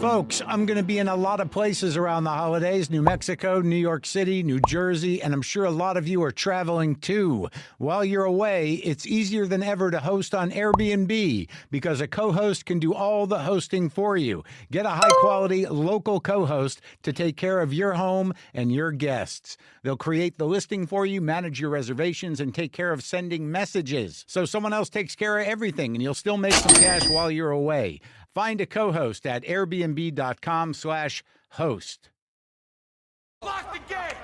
Folks, I'm going to be in a lot of places around the holidays: New Mexico, New York City, New Jersey, and I'm sure a lot of you are traveling too. While you're away, it's easier than ever to host on Airbnb because a co-host can do all the hosting for you. Get a high-quality local co-host to take care of your home and your guests. They'll create the listing for you, manage your reservations, and take care of sending messages. So someone else takes care of everything, and you'll still make some cash while you're away. Find a co-host at airbnb.com/host. Lock the gate!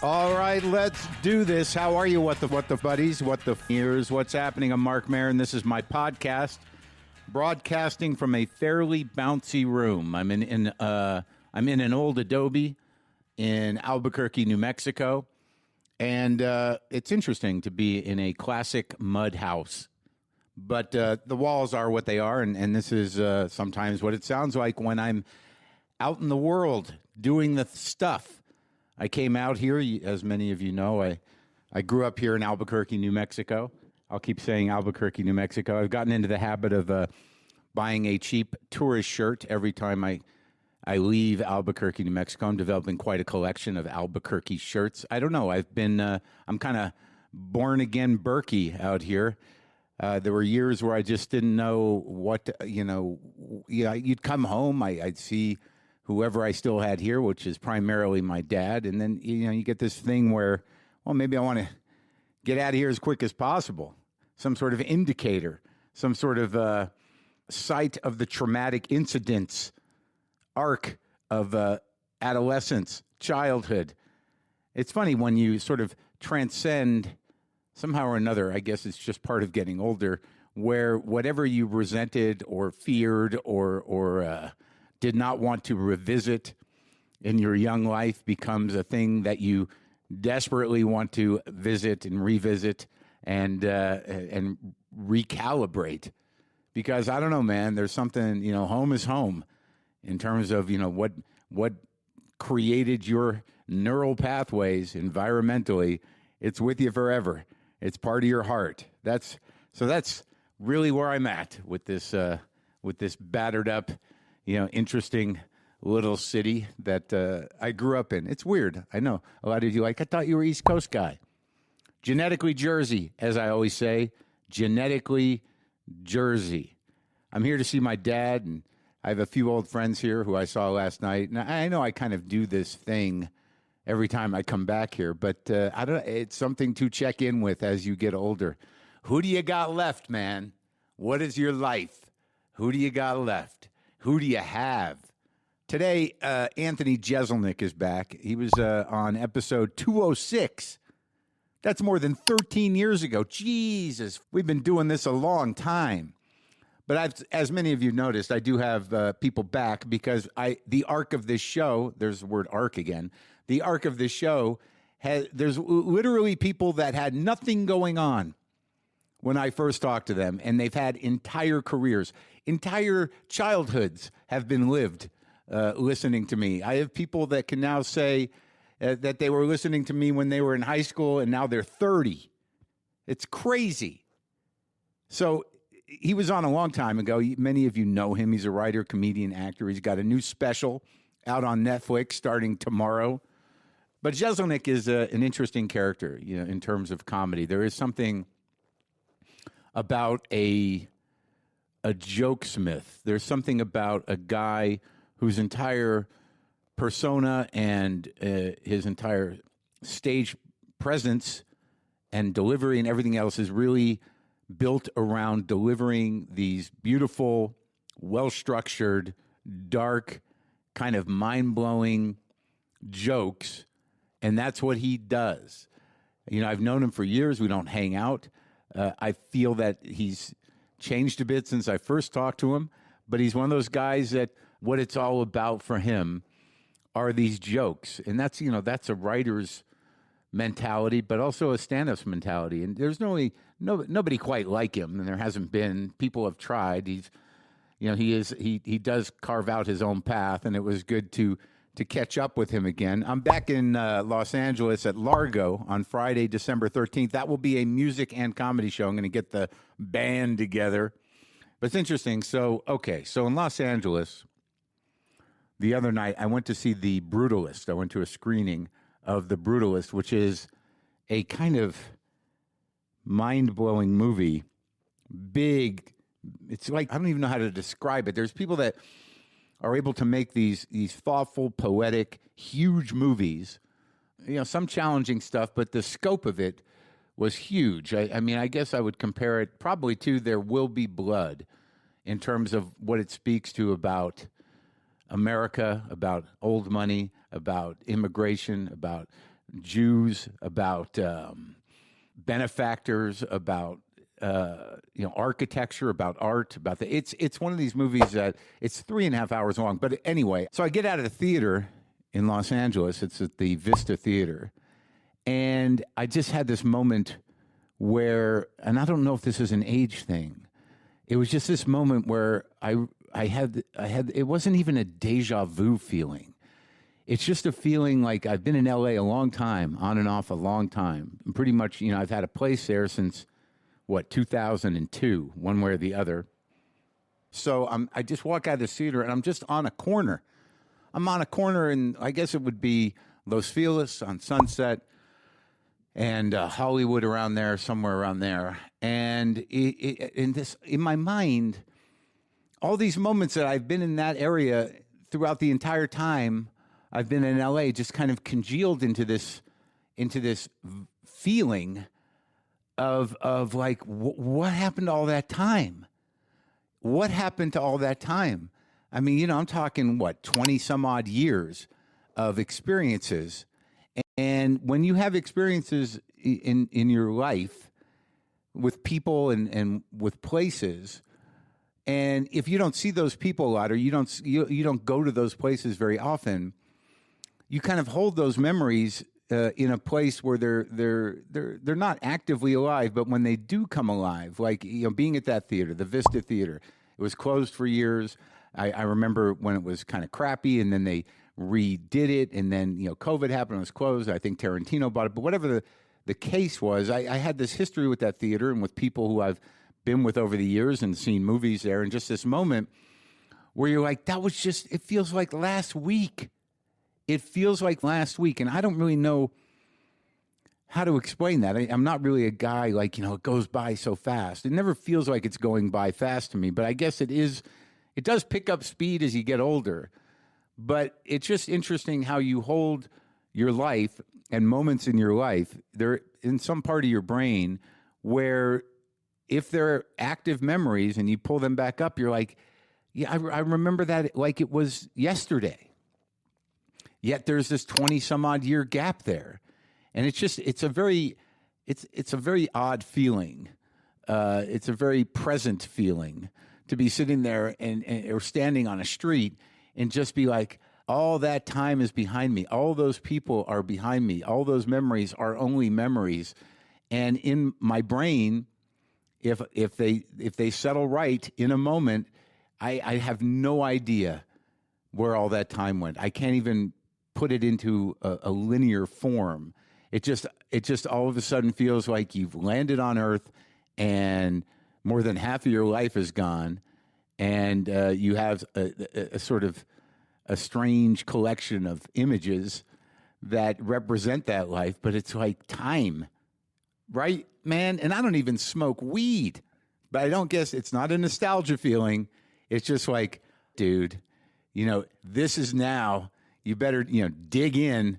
All right, let's do this. How are you, what the buddies, what the ears, what's happening? I'm Marc Maron. This is my podcast, broadcasting from a fairly bouncy room. I'm in an old Adobe in Albuquerque, New Mexico. And it's interesting to be in a classic mud house. But the walls are what they are, and this is sometimes what it sounds like when I'm out in the world doing the stuff. I came out here, as many of you know, I grew up here in Albuquerque, New Mexico. I'll keep saying Albuquerque, New Mexico. I've gotten into the habit of buying a cheap tourist shirt every time I leave Albuquerque, New Mexico. I'm developing quite a collection of Albuquerque shirts. I don't know. I'm kind of born again Berkey out here. There were years where I just didn't know what, you'd come home, I'd see whoever I still had here, which is primarily my dad. And then, you get this thing where, well, maybe I want to get out of here as quick as possible. Some sort of indicator, some sort of site of the traumatic incidents arc of adolescence, childhood. It's funny when you sort of transcend somehow or another, I guess it's just part of getting older, where whatever you resented or feared or did not want to revisit in your young life becomes a thing that you desperately want to visit and revisit and recalibrate. Because I don't know, man, there's something, home is home. In terms of, what created your neural pathways environmentally, it's with you forever. It's part of your heart. That's really where I'm at with this battered up, interesting little city that I grew up in. It's weird. I know a lot of you I thought you were East Coast guy. Genetically Jersey, as I always say, genetically Jersey. I'm here to see my dad, and I have a few old friends here who I saw last night. Now, I know I kind of do this thing every time I come back here, but I don't. It's something to check in with as you get older. Who do you got left, man? What is your life? Who do you got left? Who do you have? Today, Anthony Jeselnik is back. He was on episode 206. That's more than 13 years ago. Jesus, we've been doing this a long time. But as many of you noticed, I do have people back because the arc of this show, there's the word arc again, the arc of this show, there's literally people that had nothing going on when I first talked to them, and they've had entire careers, entire childhoods have been lived listening to me. I have people that can now say that they were listening to me when they were in high school, and now they're 30. It's crazy. So he was on a long time ago. Many of you know him. He's a writer, comedian, actor. He's got a new special out on Netflix starting tomorrow. But Jeselnik is an interesting character, in terms of comedy. There is something about a jokesmith. There's something about a guy whose entire persona and his entire stage presence and delivery and everything else is really built around delivering these beautiful, well-structured, dark, kind of mind-blowing jokes, and that's what he does. I've known him for years. We don't hang out. I feel that he's changed a bit since I first talked to him, but he's one of those guys that what it's all about for him are these jokes, and that's a writer's mentality, but also a stand-up's mentality. And there's nobody quite like him, and there hasn't been. People have tried. He does carve out his own path, and it was good to to catch up with him again. I'm back in Los Angeles at Largo on Friday, December 13th. That will be a music and comedy show. I'm going to get the band together. But it's interesting. So in Los Angeles, the other night, I went to see The Brutalist. I went to a screening of The Brutalist, which is a kind of mind-blowing movie. Big. It's like, I don't even know how to describe it. There's people that are able to make these thoughtful, poetic, huge movies. You know, some challenging stuff, but the scope of it was huge. I mean, I guess I would compare it probably to There Will Be Blood in terms of what it speaks to about America, about old money, about immigration, about Jews, about benefactors, about architecture, about art, about it's one of these movies that it's 3.5 hours long. But anyway, so I get out of the theater in Los Angeles. It's at the Vista Theater. And I just had this moment where, and I don't know if this is an age thing. It was just this moment where I had, it wasn't even a deja vu feeling. It's just a feeling like I've been in LA a long time, on and off a long time. And pretty much, I've had a place there since 2002, one way or the other. So I just walk out of the theater and I'm just on a corner. I'm on a corner, and I guess it would be Los Feliz on Sunset and Hollywood around there, somewhere around there. And in my mind, all these moments that I've been in that area throughout the entire time I've been in LA just kind of congealed into this feeling of like, what happened to all that time? What happened to all that time? I mean, I'm talking, 20 some odd years of experiences. And when you have experiences in your life with people and with places, and if you don't see those people a lot, or you don't go to those places very often, you kind of hold those memories in a place where they're not actively alive, but when they do come alive, like being at that theater, the Vista Theater, it was closed for years. I remember when it was kind of crappy, and then they redid it, and then COVID happened, it was closed. I think Tarantino bought it, but whatever the case was, I had this history with that theater and with people who I've been with over the years and seen movies there, and just this moment where you're like, that was just, it feels like last week. It feels like last week, and I don't really know how to explain that. I'm not really a guy like, it goes by so fast. It never feels like it's going by fast to me, but I guess it does pick up speed as you get older. But it's just interesting how you hold your life and moments in your life. They're in some part of your brain where if they're active memories and you pull them back up, you're like, yeah, I remember that like it was yesterday. Yet there's this 20 some odd year gap there. And it's a very odd feeling. It's a very present feeling to be sitting there or standing on a street and just be like, all that time is behind me. All those people are behind me. All those memories are only memories. And in my brain, if they settle right in a moment, I have no idea where all that time went. I can't even put it into a linear form. It just all of a sudden feels like you've landed on Earth and more than half of your life is gone, and you have a sort of a strange collection of images that represent that life, but it's like time, right, man? And I don't even smoke weed, but I don't guess it's not a nostalgia feeling. It's just like, dude, this is now. You better, dig in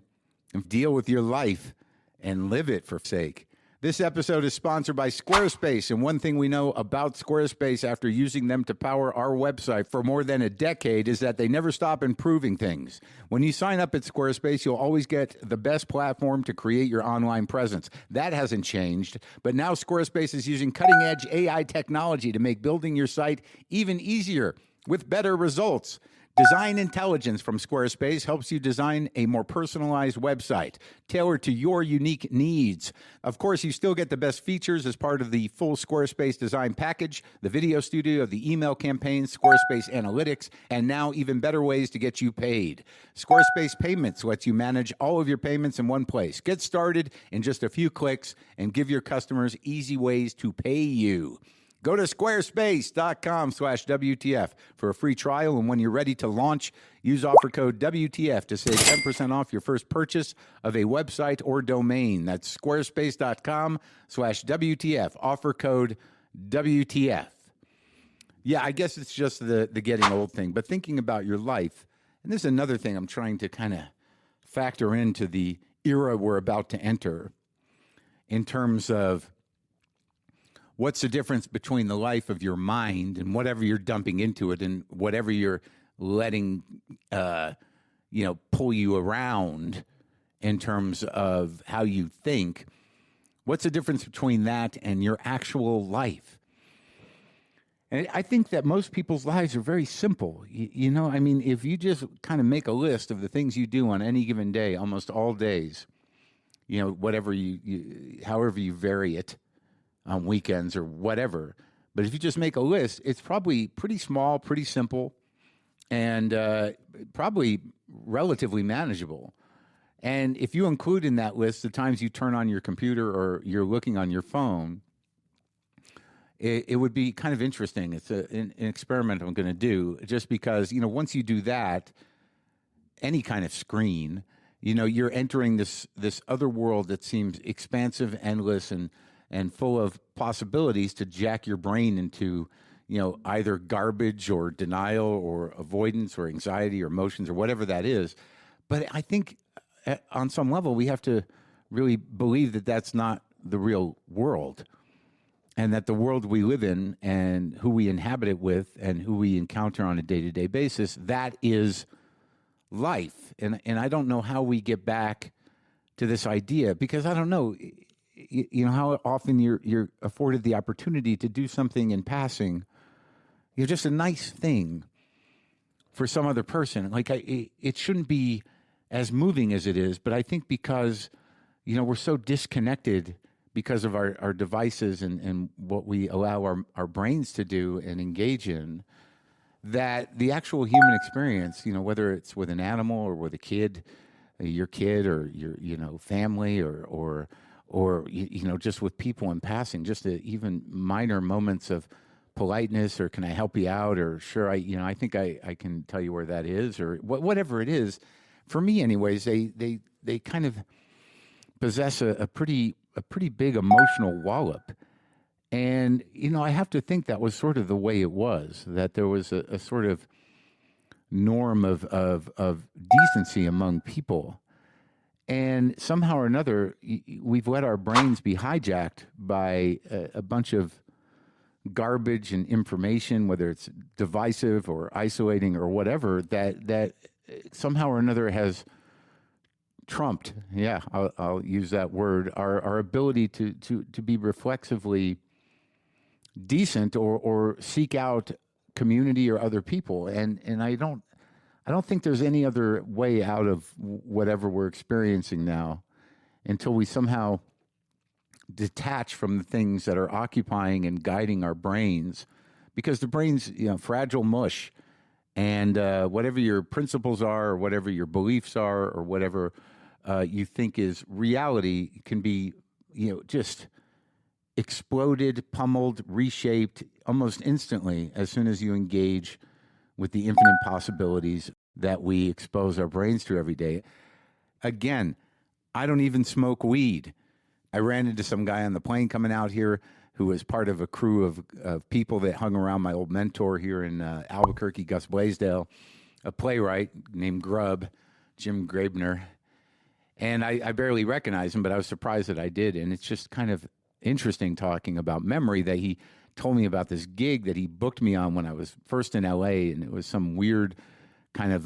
and deal with your life and live it for sake. This episode is sponsored by Squarespace, and one thing we know about Squarespace after using them to power our website for more than a decade is that they never stop improving things. When you sign up at Squarespace, you'll always get the best platform to create your online presence. That hasn't changed, but now Squarespace is using cutting-edge AI technology to make building your site even easier with better results. Design Intelligence from Squarespace helps you design a more personalized website tailored to your unique needs. Of course, you still get the best features as part of the full Squarespace design package, the video studio, the email campaigns, Squarespace Analytics, and now even better ways to get you paid. Squarespace Payments lets you manage all of your payments in one place. Get started in just a few clicks and give your customers easy ways to pay you. Go to squarespace.com/WTF for a free trial, and when you're ready to launch, use offer code WTF to save 10% off your first purchase of a website or domain. That's squarespace.com/WTF, offer code WTF. Yeah, I guess it's just the getting old thing, but thinking about your life, and this is another thing I'm trying to kind of factor into the era we're about to enter in terms of what's the difference between the life of your mind and whatever you're dumping into it and whatever you're letting, pull you around in terms of how you think? What's the difference between that and your actual life? And I think that most people's lives are very simple. If you just kind of make a list of the things you do on any given day, almost all days, whatever however you vary it, on weekends or whatever. But if you just make a list, it's probably pretty small, pretty simple, and probably relatively manageable. And if you include in that list the times you turn on your computer or you're looking on your phone, it would be kind of interesting. It's an experiment I'm going to do, just because, once you do that, any kind of screen, you're entering this other world that seems expansive, endless, and full of possibilities to jack your brain into, either garbage or denial or avoidance or anxiety or emotions or whatever that is. But I think on some level we have to really believe that that's not the real world, and that the world we live in and who we inhabit it with and who we encounter on a day-to-day basis, that is life. And I don't know how we get back to this idea, because I don't know, how often you're afforded the opportunity to do something in passing, just a nice thing for some other person. Like, it shouldn't be as moving as it is, but I think because, we're so disconnected because of our devices and what we allow our brains to do and engage in, that the actual human experience, whether it's with an animal or with a kid, your kid or your, family or just with people in passing, just even minor moments of politeness, or can I help you out, or sure, I think I can tell you where that is, or whatever it is. For me, anyways, they kind of possess a pretty big emotional wallop, and I have to think that was sort of the way it was. That there was a sort of norm of decency among people. And somehow or another, we've let our brains be hijacked by a bunch of garbage and information, whether it's divisive or isolating or whatever, that somehow or another has trumped, I'll use that word, our ability to be reflexively decent or seek out community or other people. And I don't think there's any other way out of whatever we're experiencing now until we somehow detach from the things that are occupying and guiding our brains, because the brain's, fragile mush, and whatever your principles are, or whatever your beliefs are, or whatever you think is reality can be, just exploded, pummeled, reshaped almost instantly as soon as you engage with the infinite possibilities that we expose our brains to every day. Again, I don't even smoke weed. I ran into some guy on the plane coming out here who was part of a crew of people that hung around my old mentor here in Albuquerque, Gus Blaisdell, a playwright named Grubb, Jim Graebner. And I barely recognized him, but I was surprised that I did. And it's just kind of interesting talking about memory that he told me about this gig that he booked me on when I was first in LA, and it was some weird kind of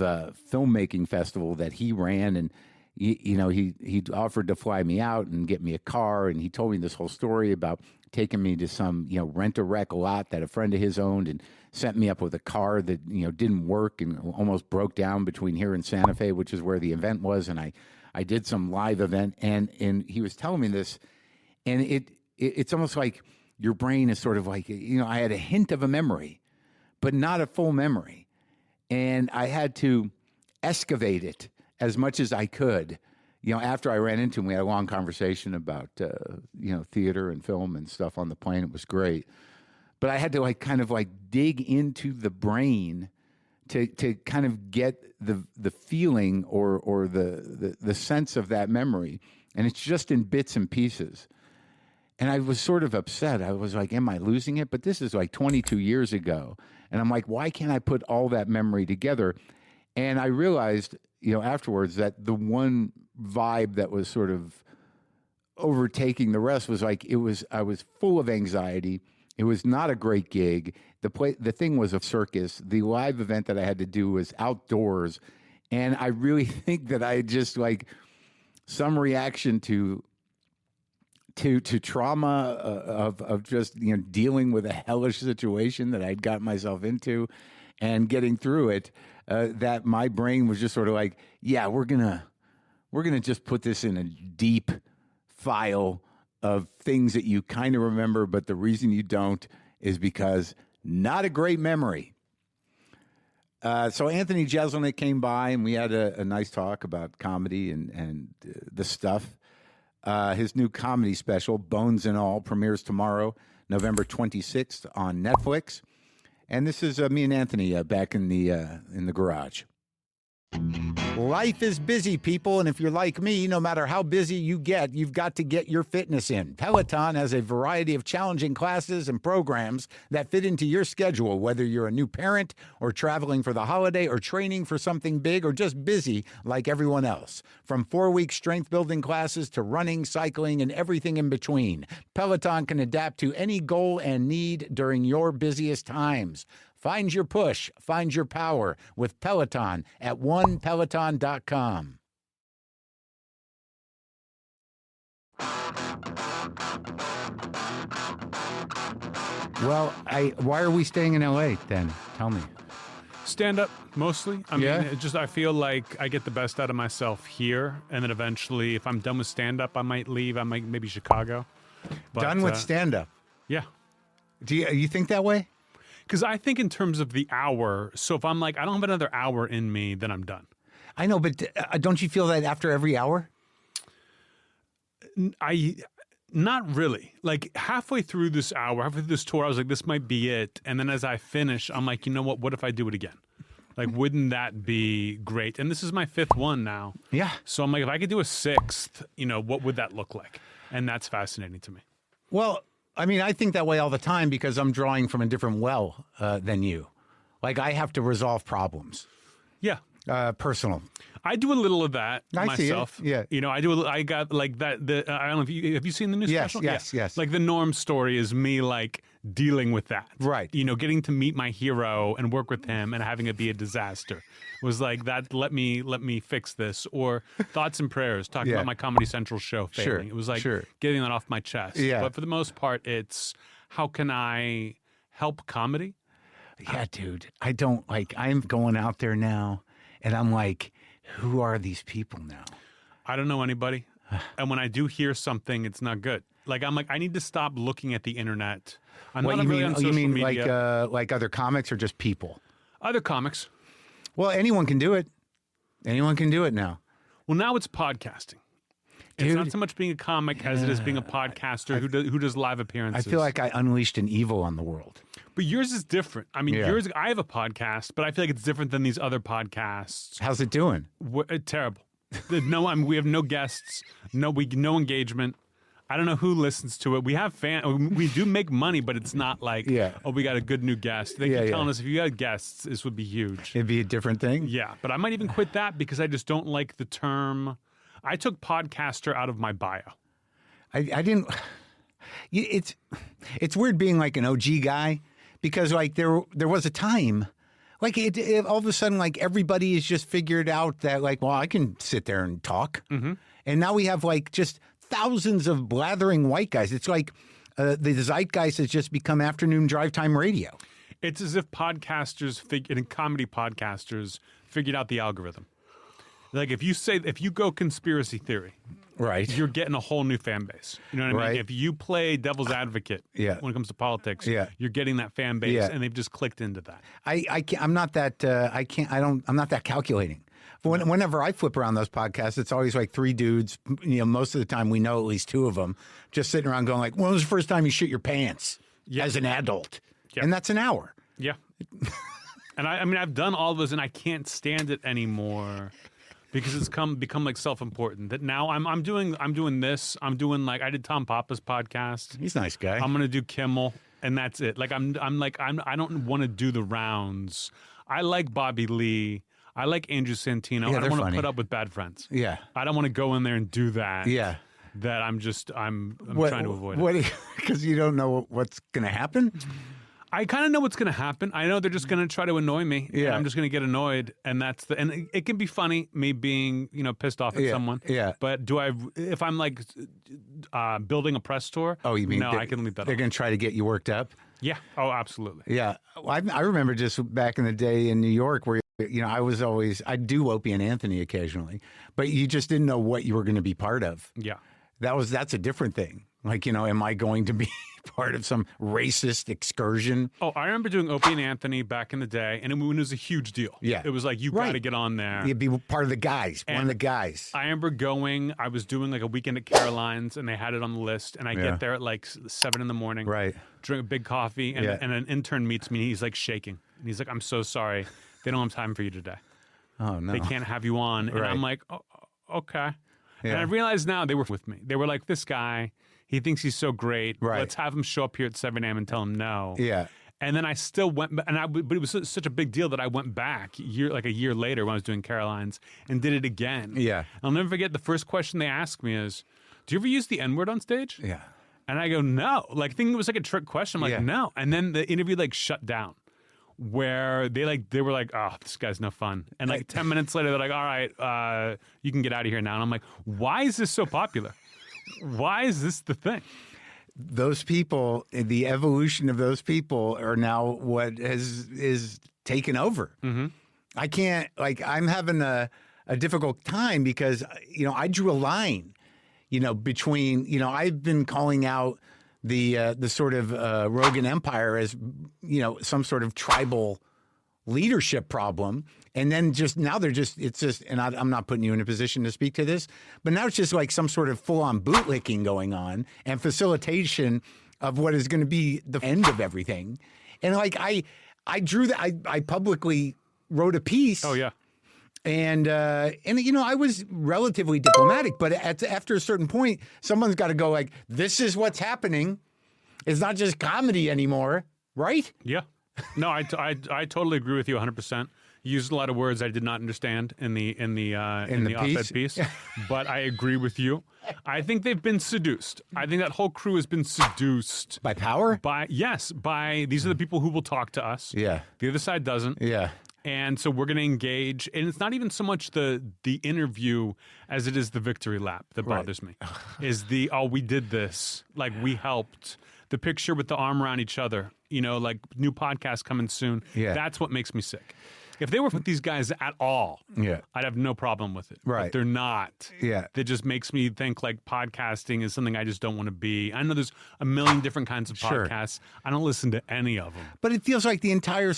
filmmaking festival that he ran, and he offered to fly me out and get me a car, and he told me this whole story about taking me to some, rent-a-wreck lot that a friend of his owned and sent me up with a car that, didn't work and almost broke down between here and Santa Fe, which is where the event was. And I did some live event, and he was telling me this, and it's almost like your brain is sort of like, I had a hint of a memory, but not a full memory. And I had to excavate it as much as I could. After I ran into him, we had a long conversation about, theater and film and stuff on the plane. It was great. But I had to kind of dig into the brain to kind of get the feeling or the sense of that memory. And it's just in bits and pieces. And I was sort of upset. I was like, am I losing it? But this is 22 years ago. And I'm like, why can't I put all that memory together? And I realized, afterwards that the one vibe that was sort of overtaking the rest was I was full of anxiety. It was not a great gig. The thing was a circus. The live event that I had to do was outdoors. And I really think that I just some reaction to trauma of just, dealing with a hellish situation that I'd got myself into and getting through it, that my brain was just sort of yeah, we're gonna just put this in a deep file of things that you kind of remember, but the reason you don't is because not a great memory. So Anthony Jeselnik came by, and we had a nice talk about comedy and the stuff. His new comedy special, Bones and All, premieres tomorrow, November 26th on Netflix. And this is me and Anthony back in the garage. Life is busy, people, and if you're like me, no matter how busy you get, you've got to get your fitness in. Peloton has a variety of challenging classes and programs that fit into your schedule, whether you're a new parent or traveling for the holiday or training for something big or just busy like everyone else. From 4-week strength-building classes to running, cycling, and everything in between, Peloton can adapt to any goal and need during your busiest times. Find your push, find your power with Peloton at onepeloton.com. Well, why are we staying in LA then? Tell me. Stand up mostly. I mean, I feel like I get the best out of myself here, and then eventually, if I'm done with stand up, I might leave. I might maybe Chicago. But, done with stand up? Yeah. Do you think that way? Because I think in terms of the hour, so if I'm I don't have another hour in me, then I'm done. I know, but don't you feel that after every hour? Not really. Halfway through this hour, halfway through this tour, I was like, this might be it. And then as I finish, I'm like, you know what if I do it again? Wouldn't that be great? And this is my 5th one now. Yeah. So I'm like, if I could do a 6th, what would that look like? And that's fascinating to me. Well, I mean, I think that way all the time because I'm drawing from a different well than you. I have to resolve problems. Yeah. Personal. I do a little of that myself. See it. Yeah. I got that. I don't know if have you seen the new special? Yes. The Norm story is me dealing with that. Right. Getting to meet my hero and work with him and having it be a disaster was that. Let me fix this. Or Thoughts and Prayers, talking about my Comedy Central show failing. It was getting that off my chest. Yeah. But for the most part, it's how can I help comedy? Yeah, dude. I don't I'm going out there now and I'm like, who are these people now? I don't know anybody. And when I do hear something, it's not good. I need to stop looking at the internet. I'm not really on social media. Like other comics or just people? Other comics. Well, anyone can do it. Anyone can do it now. Well, now it's podcasting. Dude, it's not so much being a comic as it is being a podcaster who does live appearances. I feel like I unleashed an evil on the world. But yours is different. I mean, I have a podcast, but I feel like it's different than these other podcasts. How's it doing? Terrible. We have no guests, no engagement. I don't know who listens to it. We have we do make money, but it's not we got a good new guest. They keep telling us if you had guests, this would be huge. It'd be a different thing? Yeah, but I might even quit that because I just don't like the term. I took podcaster out of my bio. I didn't. It's weird being an OG guy because there was a time. Like all of a sudden, like everybody has just figured out that like, well, I can sit there and talk. Mm-hmm. And now we have like just thousands of blathering white guys. It's like the zeitgeist has just become afternoon drive time radio. It's as if podcasters and comedy podcasters figured out the algorithm. Like if you go conspiracy theory, right, you're getting a whole new fan base. You know what I mean? If you play devil's advocate when it comes to politics, you're getting that fan base, and they've just clicked into that. I'm not that calculating. Whenever I flip around those podcasts, it's always like three dudes. You know, most of the time we know at least two of them just sitting around going like, "When was the first time you shit your pants as an adult?" And that's an hour. Yeah. And I mean, I've done all of those, and I can't stand it anymore. Because it's become like self-important that now I'm doing this. I'm doing like I did Tom Papa's podcast. He's a nice guy. I'm gonna do Kimmel, and that's it. Like I don't want to do the rounds. I like Bobby Lee. I like Andrew Santino. I don't want to put up with bad friends. Yeah. I don't want to go in there and do that. Yeah. That I'm trying to avoid it. Because you don't know what's gonna happen. I kind of know what's going to happen. I know they're just going to try to annoy me. Yeah. And I'm just going to get annoyed. And and it can be funny, me being, pissed off at someone. Yeah. But if I'm like building a press tour? Oh, you mean? No, I can leave that. They're going to try to get you worked up? Yeah. Oh, absolutely. Yeah. I remember just back in the day in New York where, I do Opie and Anthony occasionally, but you just didn't know what you were going to be part of. Yeah. That's a different thing. Like, am I going to be part of some racist excursion? Oh, I remember doing Opie and Anthony back in the day, and it was a huge deal. Yeah. It was like, you got to get on there. You'd be part of the guys, one of the guys. I remember I was doing like a weekend at Caroline's, and they had it on the list, and I get there at like 7 in the morning. Right. Drink a big coffee, and an intern meets me, and he's like shaking. And he's like, I'm so sorry. They don't have time for you today. Oh, no. They can't have you on. And I'm like, oh, okay. Yeah. And I realized now they were with me. They were like, this guy, he thinks he's so great. Right. Let's have him show up here at 7 a.m. and tell him no. Yeah. And then I still went, but it was such a big deal that I went back a year later when I was doing Caroline's and did it again. Yeah. I'll never forget the first question they asked me is, do you ever use the N-word on stage? Yeah. And I go, no. Like, thinking it was like a trick question. I'm like, no. And then the interview shut down. Where they were like, oh, this guy's no fun. And 10 minutes later, they're like, all right, you can get out of here now. And I'm like, why is this so popular? Why is this the thing? Those people, the evolution of those people are now what is taken over. Mm-hmm. I can't, I'm having a difficult time because, I drew a line, between, I've been calling out the sort of Rogan Empire as, some sort of tribal leadership problem. And then I'm not putting you in a position to speak to this, but now it's just like some sort of full-on bootlicking going on and facilitation of what is going to be the end of everything. And I drew that, I publicly wrote a piece. Oh, yeah. And I was relatively diplomatic, but after a certain point, someone's got to go like, this is what's happening. It's not just comedy anymore, right? Yeah. No, I totally agree with you 100%. You used a lot of words I did not understand in the op-ed piece, but I agree with you. I think they've been seduced. I think that whole crew has been seduced by power. By these are the people who will talk to us. Yeah. The other side doesn't. Yeah. And so we're going to engage, and it's not even so much the interview as it is the victory lap that bothers me. Is we did this, like we helped. The picture with the arm around each other, like new podcast coming soon. Yeah. That's what makes me sick. If they were with these guys at all, I'd have no problem with it. Right. But they're not. Yeah. That just makes me think like podcasting is something I just don't want to be. I know there's a million different kinds of podcasts. I don't listen to any of them. But it feels like the entire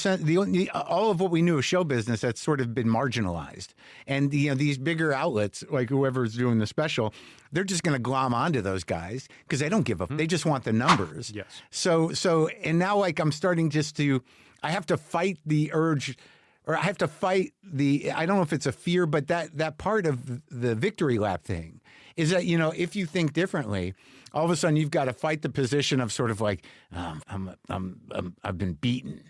all of what we knew of show business that's sort of been marginalized. And these bigger outlets, like whoever's doing the special, they're just going to glom onto those guys because they don't give up. They just want the numbers. Yes. So and now I'm starting I have to fight the urge. Or I have to fight I don't know if it's a fear, but that part of the victory lap thing is that, if you think differently, all of a sudden you've got to fight the position of sort of like, I've been beaten.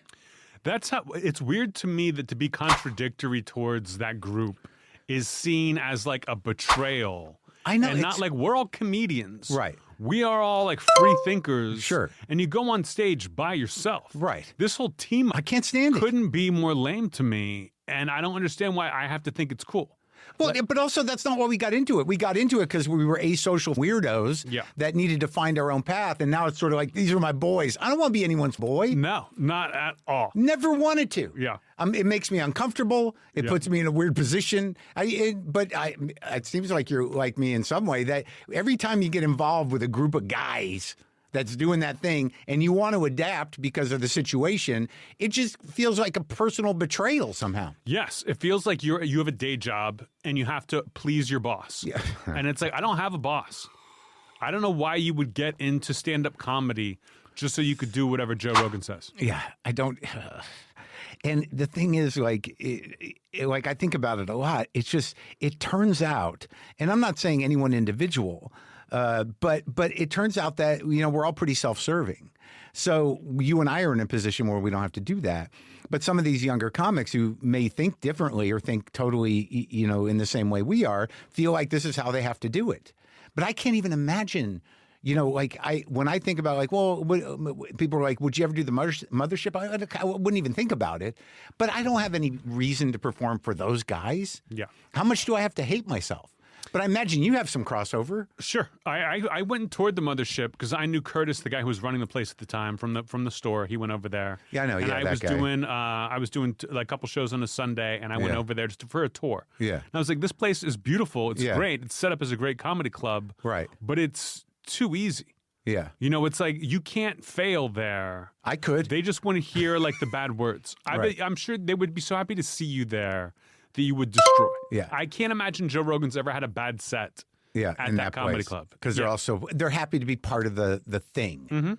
That's how it's weird to me that to be contradictory towards that group is seen as like a betrayal. I know. And not like we're all comedians. Right. We are all like free thinkers. Sure. And you go on stage by yourself. Right. This whole team, I can't stand it. Couldn't be more lame to me. And I don't understand why I have to think it's cool. Well, but also that's not why we got into it. We got into it because we were asocial weirdos that needed to find our own path. And now it's sort of like, these are my boys. I don't want to be anyone's boy. No, not at all. Never wanted to. Yeah. It makes me uncomfortable. It puts me in a weird position. It seems like you're like me in some way, that every time you get involved with a group of guys that's doing that thing and you want to adapt because of the situation, it just feels like a personal betrayal somehow. Yes, it feels like you have a day job and you have to please your boss. Yeah. And it's like, I don't have a boss. I don't know why you would get into stand-up comedy just so you could do whatever Joe Rogan says. Yeah, I don't. And the thing is, like I think about it a lot. It's just, it turns out, and I'm not saying anyone individual, but it turns out that, we're all pretty self-serving. So you and I are in a position where we don't have to do that. But some of these younger comics who may think differently or think totally, in the same way we are, feel like this is how they have to do it. But I can't even imagine, when I think about people are like, would you ever do the mothership? I wouldn't even think about it. But I don't have any reason to perform for those guys. Yeah. How much do I have to hate myself? But I imagine you have some crossover. Sure. I went toward the mothership because I knew Curtis, the guy who was running the place at the time, from the store. He went over there. Yeah, I know. And I was doing like a couple shows on a Sunday, and I went over there just for a tour. Yeah. And I was like, this place is beautiful. It's great. It's set up as a great comedy club. Right. But it's too easy. Yeah. It's like you can't fail there. I could. They just want to hear like the bad words. Right. I'm sure they would be so happy to see you there that you would destroy. Yeah. I can't imagine Joe Rogan's ever had a bad set at that comedy club. Because they're happy to be part of the thing. Mm-hmm.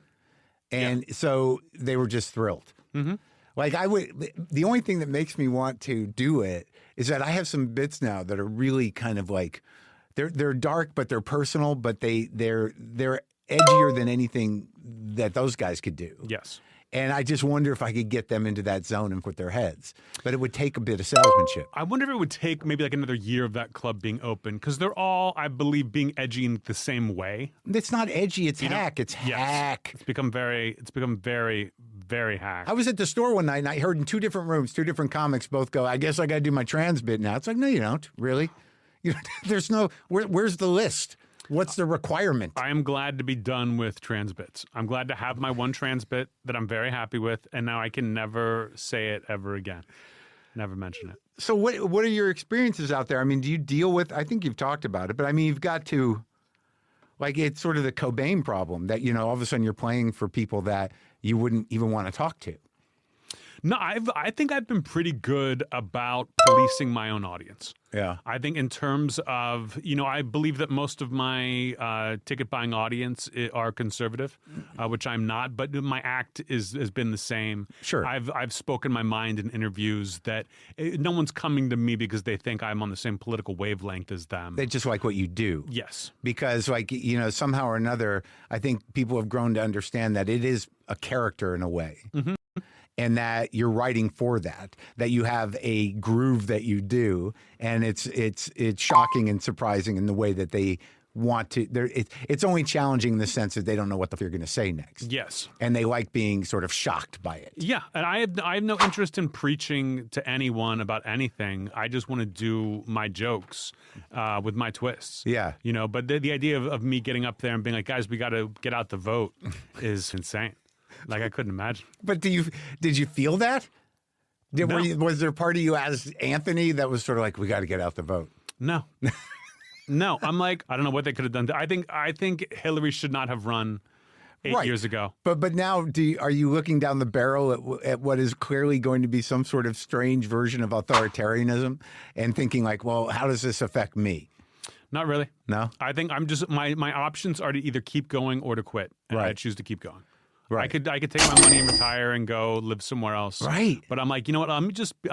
And so they were just thrilled. Mm-hmm. Like the only thing that makes me want to do it is that I have some bits now that are really kind of like, they're dark, but they're personal, but they're edgier than anything that those guys could do. Yes. And I just wonder if I could get them into that zone and put their heads. But it would take a bit of salesmanship. I wonder if it would take maybe like another year of that club being open, because they're all, I believe, being edgy in the same way. It's not edgy. It's hack. It's hack. It's become very, very hack. I was at the store one night and I heard in two different rooms, two different comics both go, I guess I got to do my trans bit now. It's like, no, you don't. Really? There's no, where's the list? What's the requirement? I am glad to be done with trans bits. I'm glad to have my one trans bit that I'm very happy with, and now I can never say it ever again. Never mention it. So what are your experiences out there? I mean, do you deal with, I think you've talked about it, but I mean, you've got to, like, it's sort of the Cobain problem that, all of a sudden you're playing for people that you wouldn't even want to talk to. No, I think I've been pretty good about policing my own audience. Yeah. I think in terms of, I believe that most of my ticket buying audience are conservative, which I'm not, but my act has been the same. Sure. I've spoken my mind in interviews that no one's coming to me because they think I'm on the same political wavelength as them. They just like what you do. Yes. Because somehow or another, I think people have grown to understand that it is a character in a way. Mm-hmm. And that you're writing for that you have a groove that you do, and it's shocking and surprising in the way that they want to. It's only challenging in the sense that they don't know what you're going to say next. Yes, and they like being sort of shocked by it. Yeah, and I have no interest in preaching to anyone about anything. I just want to do my jokes with my twists. Yeah, But the idea of me getting up there and being like, guys, we got to get out the vote is insane. Like, I couldn't imagine. But did you feel that? No. Was there part of you as Anthony that was sort of like, we got to get out the vote? No. No, I'm like, I don't know what they could have done. I think Hillary should not have run 8 years ago. But now, are you looking down the barrel at what is clearly going to be some sort of strange version of authoritarianism and thinking like, well, how does this affect me? Not really. No? I think I'm just, my options are to either keep going or to quit. And I choose to keep going. Right. I could take my money and retire and go live somewhere else. Right. But I'm like, you know what? I'm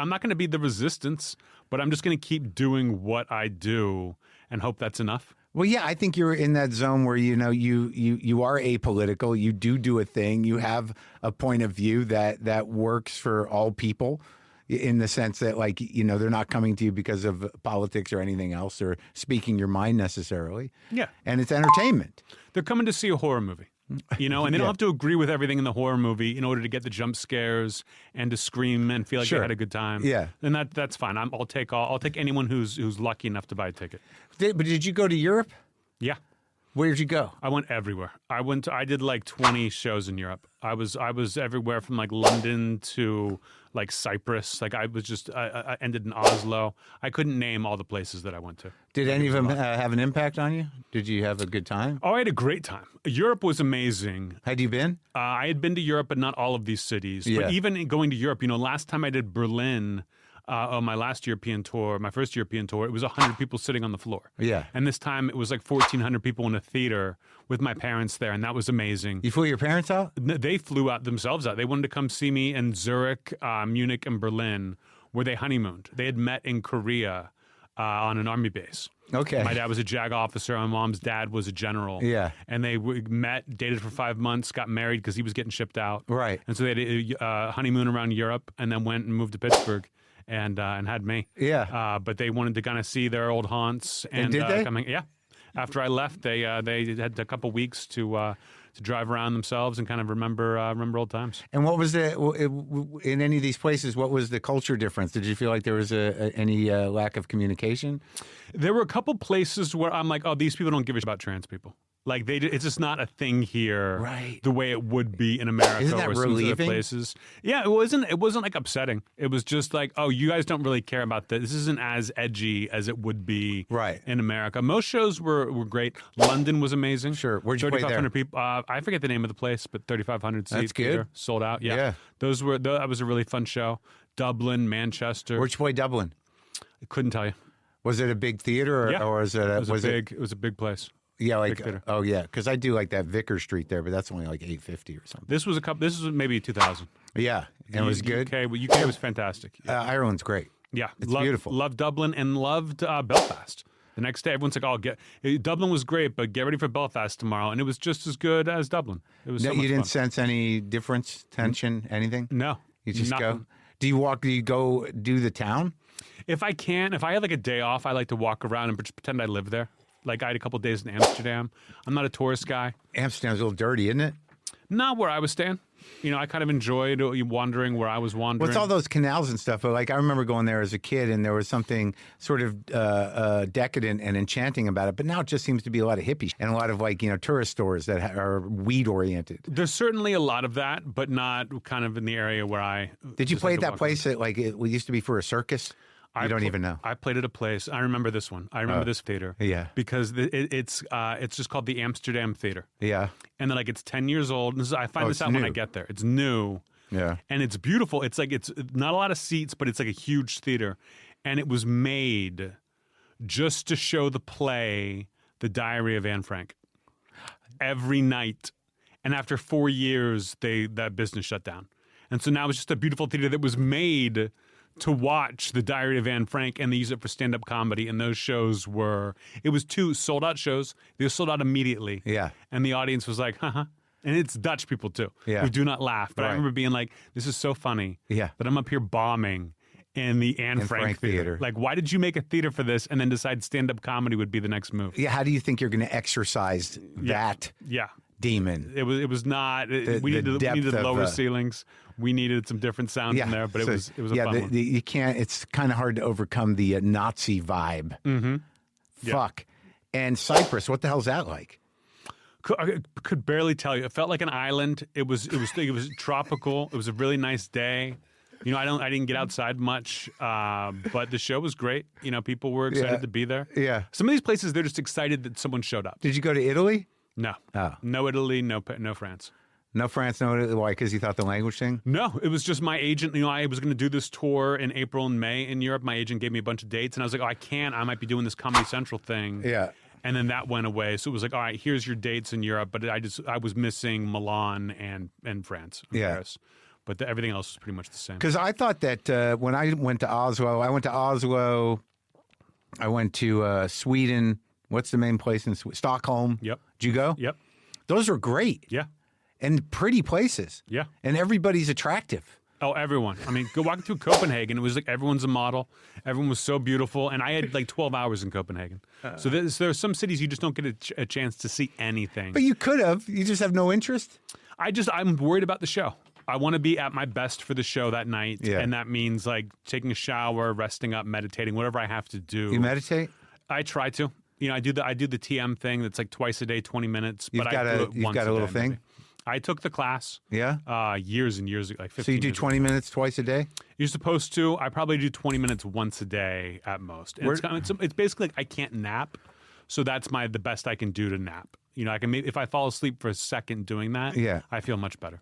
not going to be the resistance, but I'm just going to keep doing what I do and hope that's enough. Well, yeah, I think you're in that zone where, you are apolitical. You do a thing. You have a point of view that works for all people. in the sense that, like, they're not coming to you because of politics or anything else or speaking your mind necessarily. Yeah. And it's entertainment. They're coming to see a horror movie. And they don't have to agree with everything in the horror movie in order to get the jump scares and to scream and feel like they had a good time. Yeah. And that's fine. I'll take anyone who's lucky enough to buy a ticket. But did you go to Europe? Yeah. Where did you go? I went everywhere. I did like 20 shows in Europe. I was everywhere from like London to like Cyprus. Like I ended in Oslo. I couldn't name all the places that I went to. Did any of them have an impact on you? Did you have a good time? Oh, I had a great time. Europe was amazing. Had you been? I had been to Europe, but not all of these cities. Yeah. But even going to Europe, last time I did Berlin, on my last European tour, my first European tour, it was 100 people sitting on the floor. Yeah. And this time it was like 1,400 people in a theater with my parents there, and that was amazing. You flew your parents out? They flew out themselves out. They wanted to come see me in Zurich, Munich, and Berlin, where they honeymooned. They had met in Korea on an army base. Okay. My dad was a JAG officer. My mom's dad was a general. Yeah. And they met, dated for 5 months, got married because he was getting shipped out. Right. And so they had a honeymoon around Europe, and then went and moved to Pittsburgh. And had me. Yeah. But they wanted to kind of see their old haunts. And did they? Yeah. After I left, they had a couple weeks to drive around themselves and kind of remember old times. And what was in any of these places? What was the culture difference? Did you feel like there was any lack of communication? There were a couple places where I'm like, oh, these people don't give a shit about trans people. Like it's just not a thing here, right? The way it would be in America. Isn't that or relieving? Some other places. Yeah, it wasn't like upsetting. It was just like, oh, you guys don't really care about this. This isn't as edgy as it would be, right, in America. Most shows were great. London was amazing. Sure, where'd you play there? 3,500 people. I forget the name of the place, but 3,500 seats. That's good. Theater, sold out. Yeah, that was a really fun show. Dublin, Manchester. Where'd you play Dublin? I couldn't tell you. Was it a big theater, or was it? It was a big place. Yeah, like because I do like that Vicker Street there, but that's only like $850 or something. This was maybe 2000. Yeah, and it was good. UK was fantastic. Yeah. Ireland's great. Yeah, it's beautiful. Loved Dublin and loved Belfast. The next day, everyone's like, Dublin was great, but get ready for Belfast tomorrow," and it was just as good as Dublin. It was. No, so much you didn't fun. sense any difference, tension, anything? No, you just nothing. go. Do you walk? Do you go do the town? If I have like a day off, I like to walk around and pretend I live there. Like I had a couple days in Amsterdam. I'm not a tourist guy. Amsterdam's a little dirty, isn't it? Not where I was staying. I kind of enjoyed wandering where I was wandering. What's all those canals and stuff? But like I remember going there as a kid, and there was something sort of decadent and enchanting about it. But now it just seems to be a lot of hippie and a lot of like tourist stores that are weed oriented. There's certainly a lot of that, but not kind of in the area where I. Did you play at that place that like it used to be for a circus? You don't even know. I played at a place. I remember this one. I remember this theater. Yeah. Because it's just called the Amsterdam Theater. Yeah. And then like it's 10 years old. I find this out when I get there. It's new. Yeah. And it's beautiful. It's like it's not a lot of seats, but it's like a huge theater. And it was made just to show the play, The Diary of Anne Frank, every night. And after 4 years, that business shut down. And so now it's just a beautiful theater that was made to watch The Diary of Anne Frank, and they use it for stand-up comedy. And those shows it was 2 sold-out shows. They were sold out immediately. Yeah. And the audience was like, haha. And it's Dutch people, too, who do not laugh. But I remember being like, this is so funny that I'm up here bombing in the Anne Frank Theater. Like, why did you make a theater for this and then decide stand-up comedy would be the next move? Yeah, how do you think you're going to exercise that demon? It was not. We needed lower ceilings. We needed some different sound in there, but it was a fun one. You can't. It's kind of hard to overcome the Nazi vibe. Mm-hmm. Fuck. And Cyprus, what the hell's that like? I could barely tell you. It felt like an island. It was tropical. It was a really nice day. I didn't get outside much, but the show was great. People were excited to be there. Yeah. Some of these places, they're just excited that someone showed up. Did you go to Italy? No. Oh. No Italy, no France. No France, no Italy. Why? Because you thought the language thing? No, it was just my agent. I was going to do this tour in April and May in Europe. My agent gave me a bunch of dates, and I was like, oh, I can't. I might be doing this Comedy Central thing. Yeah. And then that went away. So it was like, all right, here's your dates in Europe. But I was missing Milan and France, Paris. But everything else was pretty much the same. Because I thought that when I went to Oslo, I went to Sweden. What's the main place in Sweden? Stockholm. Yep. Did you go? Yep. Those are great. Yeah. And pretty places. Yeah. And everybody's attractive. Oh, everyone. I mean, go walking through Copenhagen. It was like everyone's a model. Everyone was so beautiful. And I had like 12 hours in Copenhagen. So there are some cities you just don't get a chance to see anything. But you could have. You just have no interest? I'm worried about the show. I want to be at my best for the show that night. Yeah. And that means like taking a shower, resting up, meditating, whatever I have to do. You meditate? I try to. You know, I do the TM thing that's like twice a day, 20 minutes. You've got a little thing? Maybe. I took the class. Yeah? Years and years ago, like 15 So you do 20 minutes twice a day? You're supposed to. I probably do 20 minutes once a day at most. And it's basically like I can't nap, so that's the best I can do to nap. You know, I can if I fall asleep for a second doing that, I feel much better.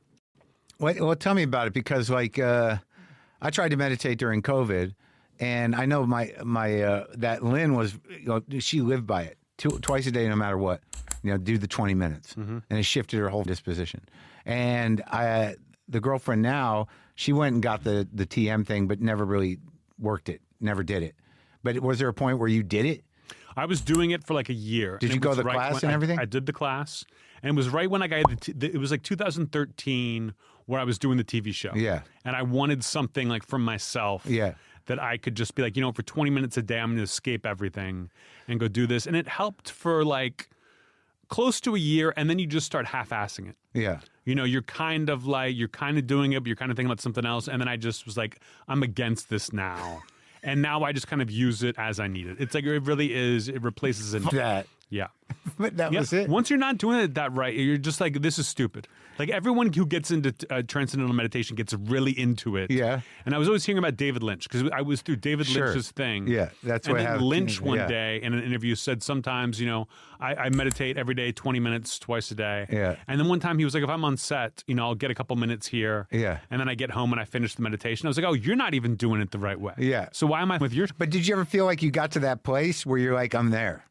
Well, tell me about it, because like I tried to meditate during COVID, and I know that Lynn was, she lived by it twice a day, no matter what. Do the 20 minutes, and it shifted her whole disposition. And the girlfriend now, she went and got the TM thing, but never really worked it, never did it. But was there a point where you did it? I was doing it for like a year. Did you go to the class and everything? I did the class, and it was right when I got it was like 2013 where I was doing the TV show. Yeah. And I wanted something like from myself. Yeah. That I could just be like, for 20 minutes a day, I'm going to escape everything and go do this. And it helped for like close to a year, and then you just start half-assing it. Yeah. You're kind of doing it, but you're kind of thinking about something else. And then I just was like, I'm against this now. And now I just kind of use it as I need it. It's like, it really is, it replaces it. That. Yeah. But that was it. Once you're not doing it that right, you're just like, this is stupid. Like everyone who gets into transcendental meditation gets really into it. Yeah. And I was always hearing about David Lynch, because I was through David Lynch's thing. Yeah, that's what happened. And Lynch one day in an interview said sometimes, I meditate every day, 20 minutes, twice a day. Yeah. And then one time he was like, if I'm on set, I'll get a couple minutes here. Yeah. And then I get home and I finish the meditation. I was like, oh, you're not even doing it the right way. Yeah. So why am I with your... But did you ever feel like you got to that place where you're like, I'm there?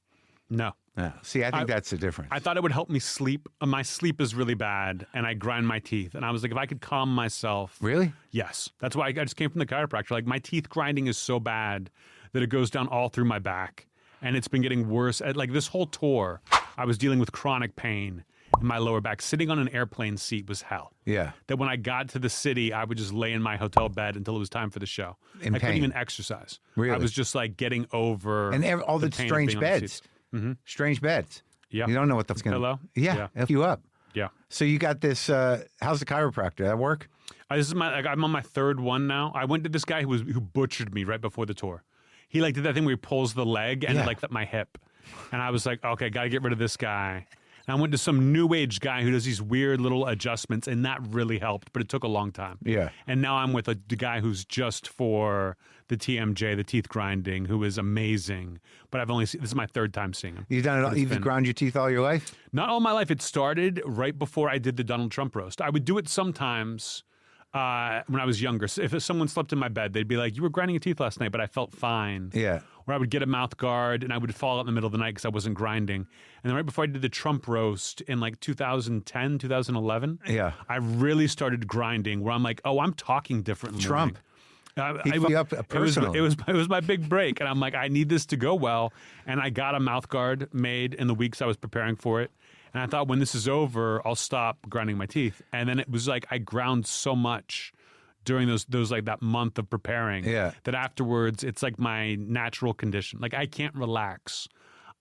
No. No. See, I think that's the difference. I thought it would help me sleep. My sleep is really bad, and I grind my teeth. And I was like, if I could calm myself. Really? Yes. That's why I just came from the chiropractor. Like, my teeth grinding is so bad that it goes down all through my back. And it's been getting worse. Like, this whole tour, I was dealing with chronic pain in my lower back. Sitting on an airplane seat was hell. Yeah. That when I got to the city, I would just lay in my hotel bed until it was time for the show. I couldn't even exercise. Really? I was just, like, getting over and all the strange beds. Mm-hmm. Strange beds. Yeah. You don't know what that's going to... Hello? Yeah. Help you up. Yeah. So you got this... how's the chiropractor? That work? I'm on my third one now. I went to this guy who butchered me right before the tour. He did that thing where he pulls the leg and it my hip. And I was like, okay, got to get rid of this guy. And I went to some new age guy who does these weird little adjustments, and that really helped, but it took a long time. Yeah. And now I'm with the guy who's just for the TMJ, the teeth grinding, who is amazing. But this is my third time seeing him. You've done it all, you've ground your teeth all your life? Not all my life. It started right before I did the Donald Trump roast. I would do it sometimes when I was younger. So if someone slept in my bed, they'd be like, you were grinding your teeth last night, but I felt fine. Yeah. Or I would get a mouth guard and I would fall out in the middle of the night because I wasn't grinding. And then right before I did the Trump roast in like 2010, 2011, I really started grinding where I'm like, oh, I'm talking differently. Trump. It was my big break. And I'm like, I need this to go well. And I got a mouth guard made in the weeks I was preparing for it. And I thought, when this is over, I'll stop grinding my teeth. And then it was like I ground so much during those like that month of preparing that afterwards it's like my natural condition. Like I can't relax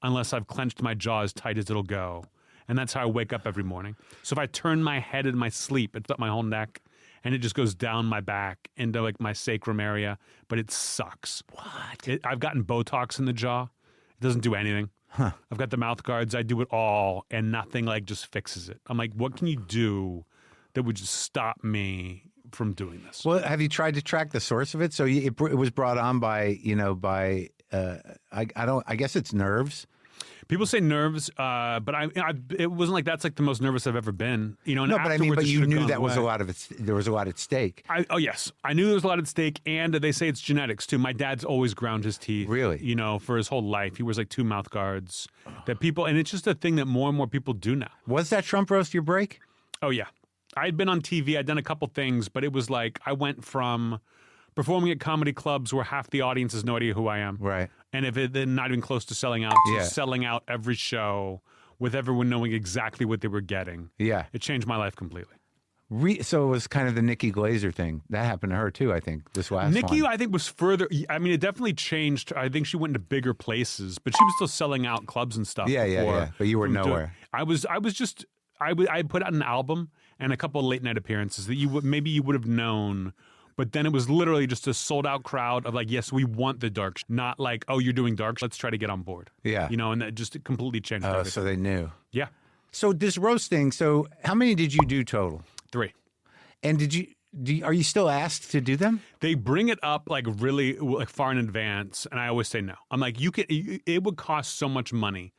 unless I've clenched my jaw as tight as it'll go. And that's how I wake up every morning. So if I turn my head in my sleep, it's up my whole neck and it just goes down my back into like my sacrum area, but it sucks. What? I've gotten Botox in the jaw. It doesn't do anything. Huh. I've got the mouth guards. I do it all and nothing like just fixes it. I'm like, what can you do that would just stop me from doing this? Well, have you tried to track the source of it? So it was brought on by, I guess it's nerves. People say nerves, but it wasn't like that's like the most nervous I've ever been. No, but I mean, but you knew that was there was a lot at stake. Yes, I knew there was a lot at stake, and they say it's genetics too. My dad's always ground his teeth. Really? For his whole life, he wears like 2 mouth guards. And it's just a thing that more and more people do now. Was that Trump roast your break? Oh yeah, I'd been on TV. I'd done a couple things, but it was like I went from performing at comedy clubs where half the audience has no idea who I am. Right. And if they're not even close to selling out, to selling out every show with everyone knowing exactly what they were getting. Yeah. It changed my life completely. So it was kind of the Nikki Glazer thing. That happened to her too, I think, this last Nikki, one. I think, was further. I mean, it definitely changed. I think she went into bigger places, but she was still selling out clubs and stuff. Yeah. But you were nowhere. I put out an album and a couple of late night appearances that maybe you would have known. But then it was literally just a sold out crowd of like, yes, we want the dark, not like, oh, you're doing dark. Let's try to get on board. Yeah. And that just completely changed everything. So they knew. Yeah. So this roasting, how many did you do total? 3. And are you still asked to do them? They bring it up like really like far in advance. And I always say no. I'm like, it would cost so much money.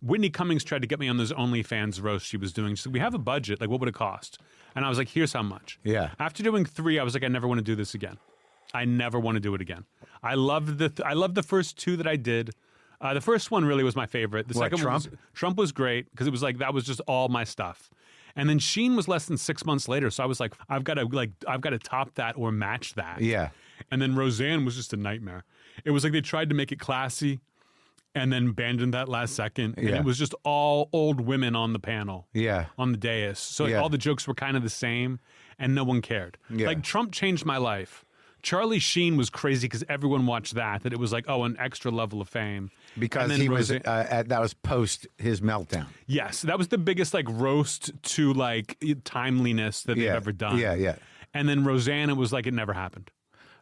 Whitney Cummings tried to get me on those OnlyFans roast she was doing. She said, we have a budget. Like, what would it cost? And I was like, here's how much. Yeah. After doing 3, I was like, I never want to do this again. I never want to do it again. I loved the first 2 that I did. The first one really was my favorite. The second Trump? one Trump was great because it was like that was just all my stuff. And then Sheen was less than 6 months later, so I was like, I've got to top that or match that. Yeah. And then Roseanne was just a nightmare. It was like they tried to make it classy and then abandoned that last second. And it was just all old women on the panel. Yeah. On the dais. So like, all the jokes were kind of the same and no one cared. Yeah. Like Trump changed my life. Charlie Sheen was crazy because everyone watched that it was like, oh, an extra level of fame. Because he was, that was post his meltdown. Yes. That was the biggest like roast to like timeliness that they've ever done. Yeah. And then Roseanne, it was like it never happened.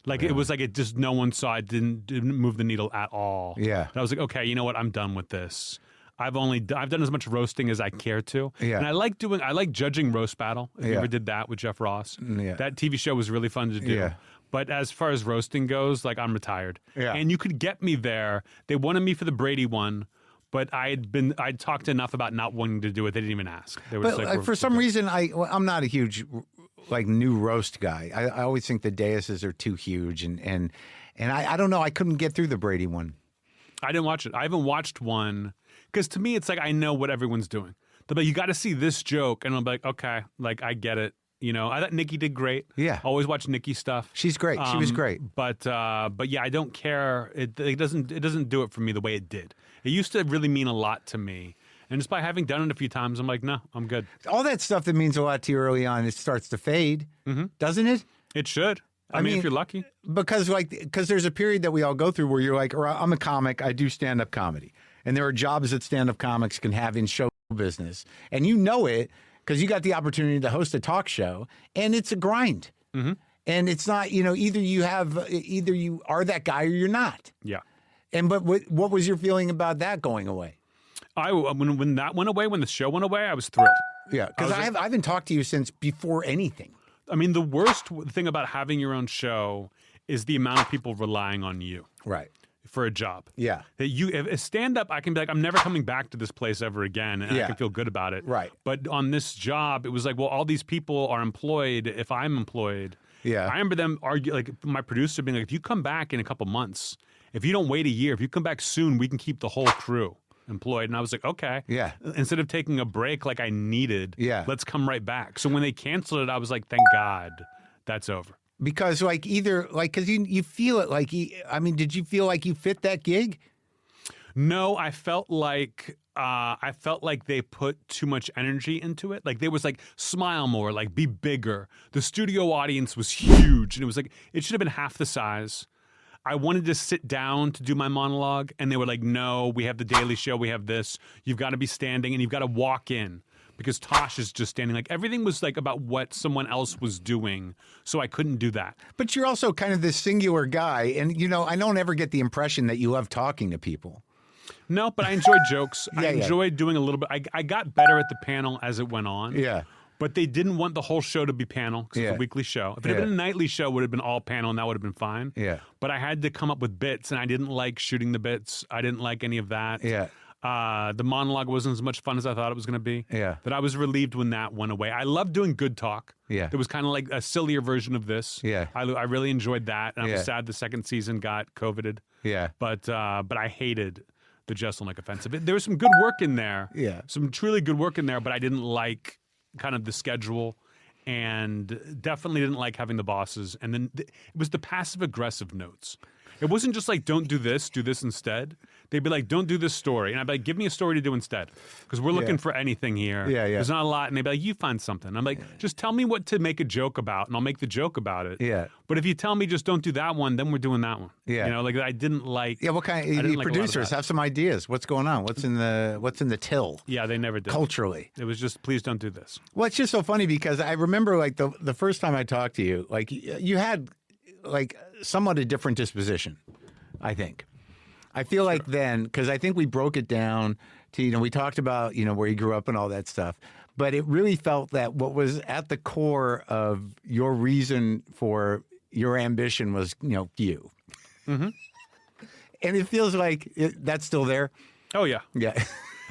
Like it was like it just no one saw it, didn't move the needle at all. Yeah. And I was like, okay, you know what? I'm done with this. I've done as much roasting as I care to. Yeah. And I like judging Roast Battle. If you ever did that with Jeff Ross. Yeah. That TV show was really fun to do. Yeah. But as far as roasting goes, like I'm retired. Yeah. And you could get me there. They wanted me for the Brady one, but I'd talked enough about not wanting to do it. They didn't even ask. They were But just like, for some reason, I'm not a huge like new roast guy. I always think the daises are too huge, and I don't know. I couldn't get through the Brady one. I didn't watch it. I haven't watched one because to me, it's like I know what everyone's doing. They're like, you got to see this joke, and I'm like, okay, like I get it. I thought Nikki did great. Yeah, always watch Nikki stuff. She's great. She was great. But yeah, I don't care. It doesn't do it for me the way it did. It used to really mean a lot to me. And just by having done it a few times, I'm like, no, I'm good. All that stuff that means a lot to you early on, it starts to fade, doesn't it? It should. I mean, if you're lucky. Because there's a period that we all go through where you're like, I'm a comic, I do stand-up comedy. And there are jobs that stand-up comics can have in show business. And you know it because you got the opportunity to host a talk show, and it's a grind. Mm-hmm. And it's not, either you are that guy or you're not. Yeah. But what was your feeling about that going away? When that went away, when the show went away, I was thrilled. Yeah, because I haven't talked to you since before anything. I mean, the worst thing about having your own show is the amount of people relying on you. Right. For a job. Yeah. If a stand-up, I can be like, I'm never coming back to this place ever again, and I can feel good about it. Right. But on this job, it was like, well, all these people are employed if I'm employed. Yeah. I remember them argue, like my producer being like, if you come back in a couple months, if you don't wait a year, if you come back soon, we can keep the whole crew employed. And I was like, okay. Yeah. Instead of taking a break like I needed, let's come right back. So when they canceled it, I was like, thank God that's over. Because because you feel it did you feel like you fit that gig? No, I felt like they put too much energy into it. Like there was like smile more, like be bigger. The studio audience was huge, and it was like it should have been half the size. I wanted to sit down to do my monologue, and they were like, no, we have the Daily Show, we have this. You've got to be standing, and you've got to walk in. Because Tosh is just standing. Like everything was like about what someone else was doing, so I couldn't do that. But you're also kind of this singular guy, and I don't ever get the impression that you love talking to people. No, but I enjoyed jokes. I enjoyed doing a little bit. I got better at the panel as it went on. Yeah. But they didn't want the whole show to be panel because it's a weekly show. If it had been a nightly show, it would have been all panel, and that would have been fine. Yeah. But I had to come up with bits, and I didn't like shooting the bits. I didn't like any of that. Yeah. The monologue wasn't as much fun as I thought it was going to be. Yeah. But I was relieved when that went away. I loved doing good talk. Yeah. It was kind of like a sillier version of this. Yeah. I really enjoyed that. And I was sad the second season got COVIDed. Yeah. But I hated the Jeselnik offensive. There was some good work in there. Yeah. Some truly good work in there, but I didn't like kind of the schedule and definitely didn't like having the bosses. And then it was the passive aggressive notes. It wasn't just like, don't do this instead. They'd be like, don't do this story. And I'd be like, give me a story to do instead. Because we're looking for anything here. Yeah. There's not a lot. And they'd be like, you find something. I'm like, just tell me what to make a joke about, and I'll make the joke about it. Yeah. But if you tell me just don't do that one, then we're doing that one. Yeah. You know, like I didn't like. Yeah, what kind of producers have some ideas? What's going on? What's in the till? Yeah, they never did. Culturally. It was just, please don't do this. Well, it's just so funny because I remember like the first time I talked to you, like you had like somewhat a different disposition, I think. I feel like then, because I think we broke it down to, we talked about, where you grew up and all that stuff, but it really felt that what was at the core of your reason for your ambition was, you. Mm-hmm. And it feels like that's still there. Oh, yeah. Yeah.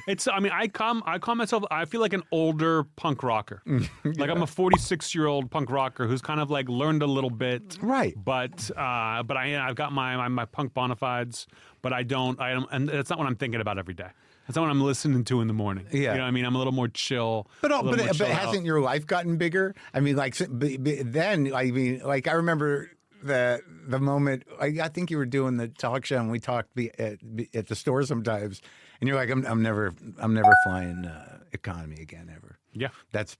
I call myself, I feel like an older punk rocker. Like I'm a 46-year-old punk rocker who's kind of like learned a little bit. Right. But I've got my punk bona fides, but I don't, and that's not what I'm thinking about every day. That's not what I'm listening to in the morning. Yeah. You know what I mean? I'm a little more chill. But hasn't your life gotten bigger? I mean, like then, I remember the moment, I think you were doing the talk show and we talked at the store sometimes. And you're like, I'm never flying economy again ever. Yeah, that's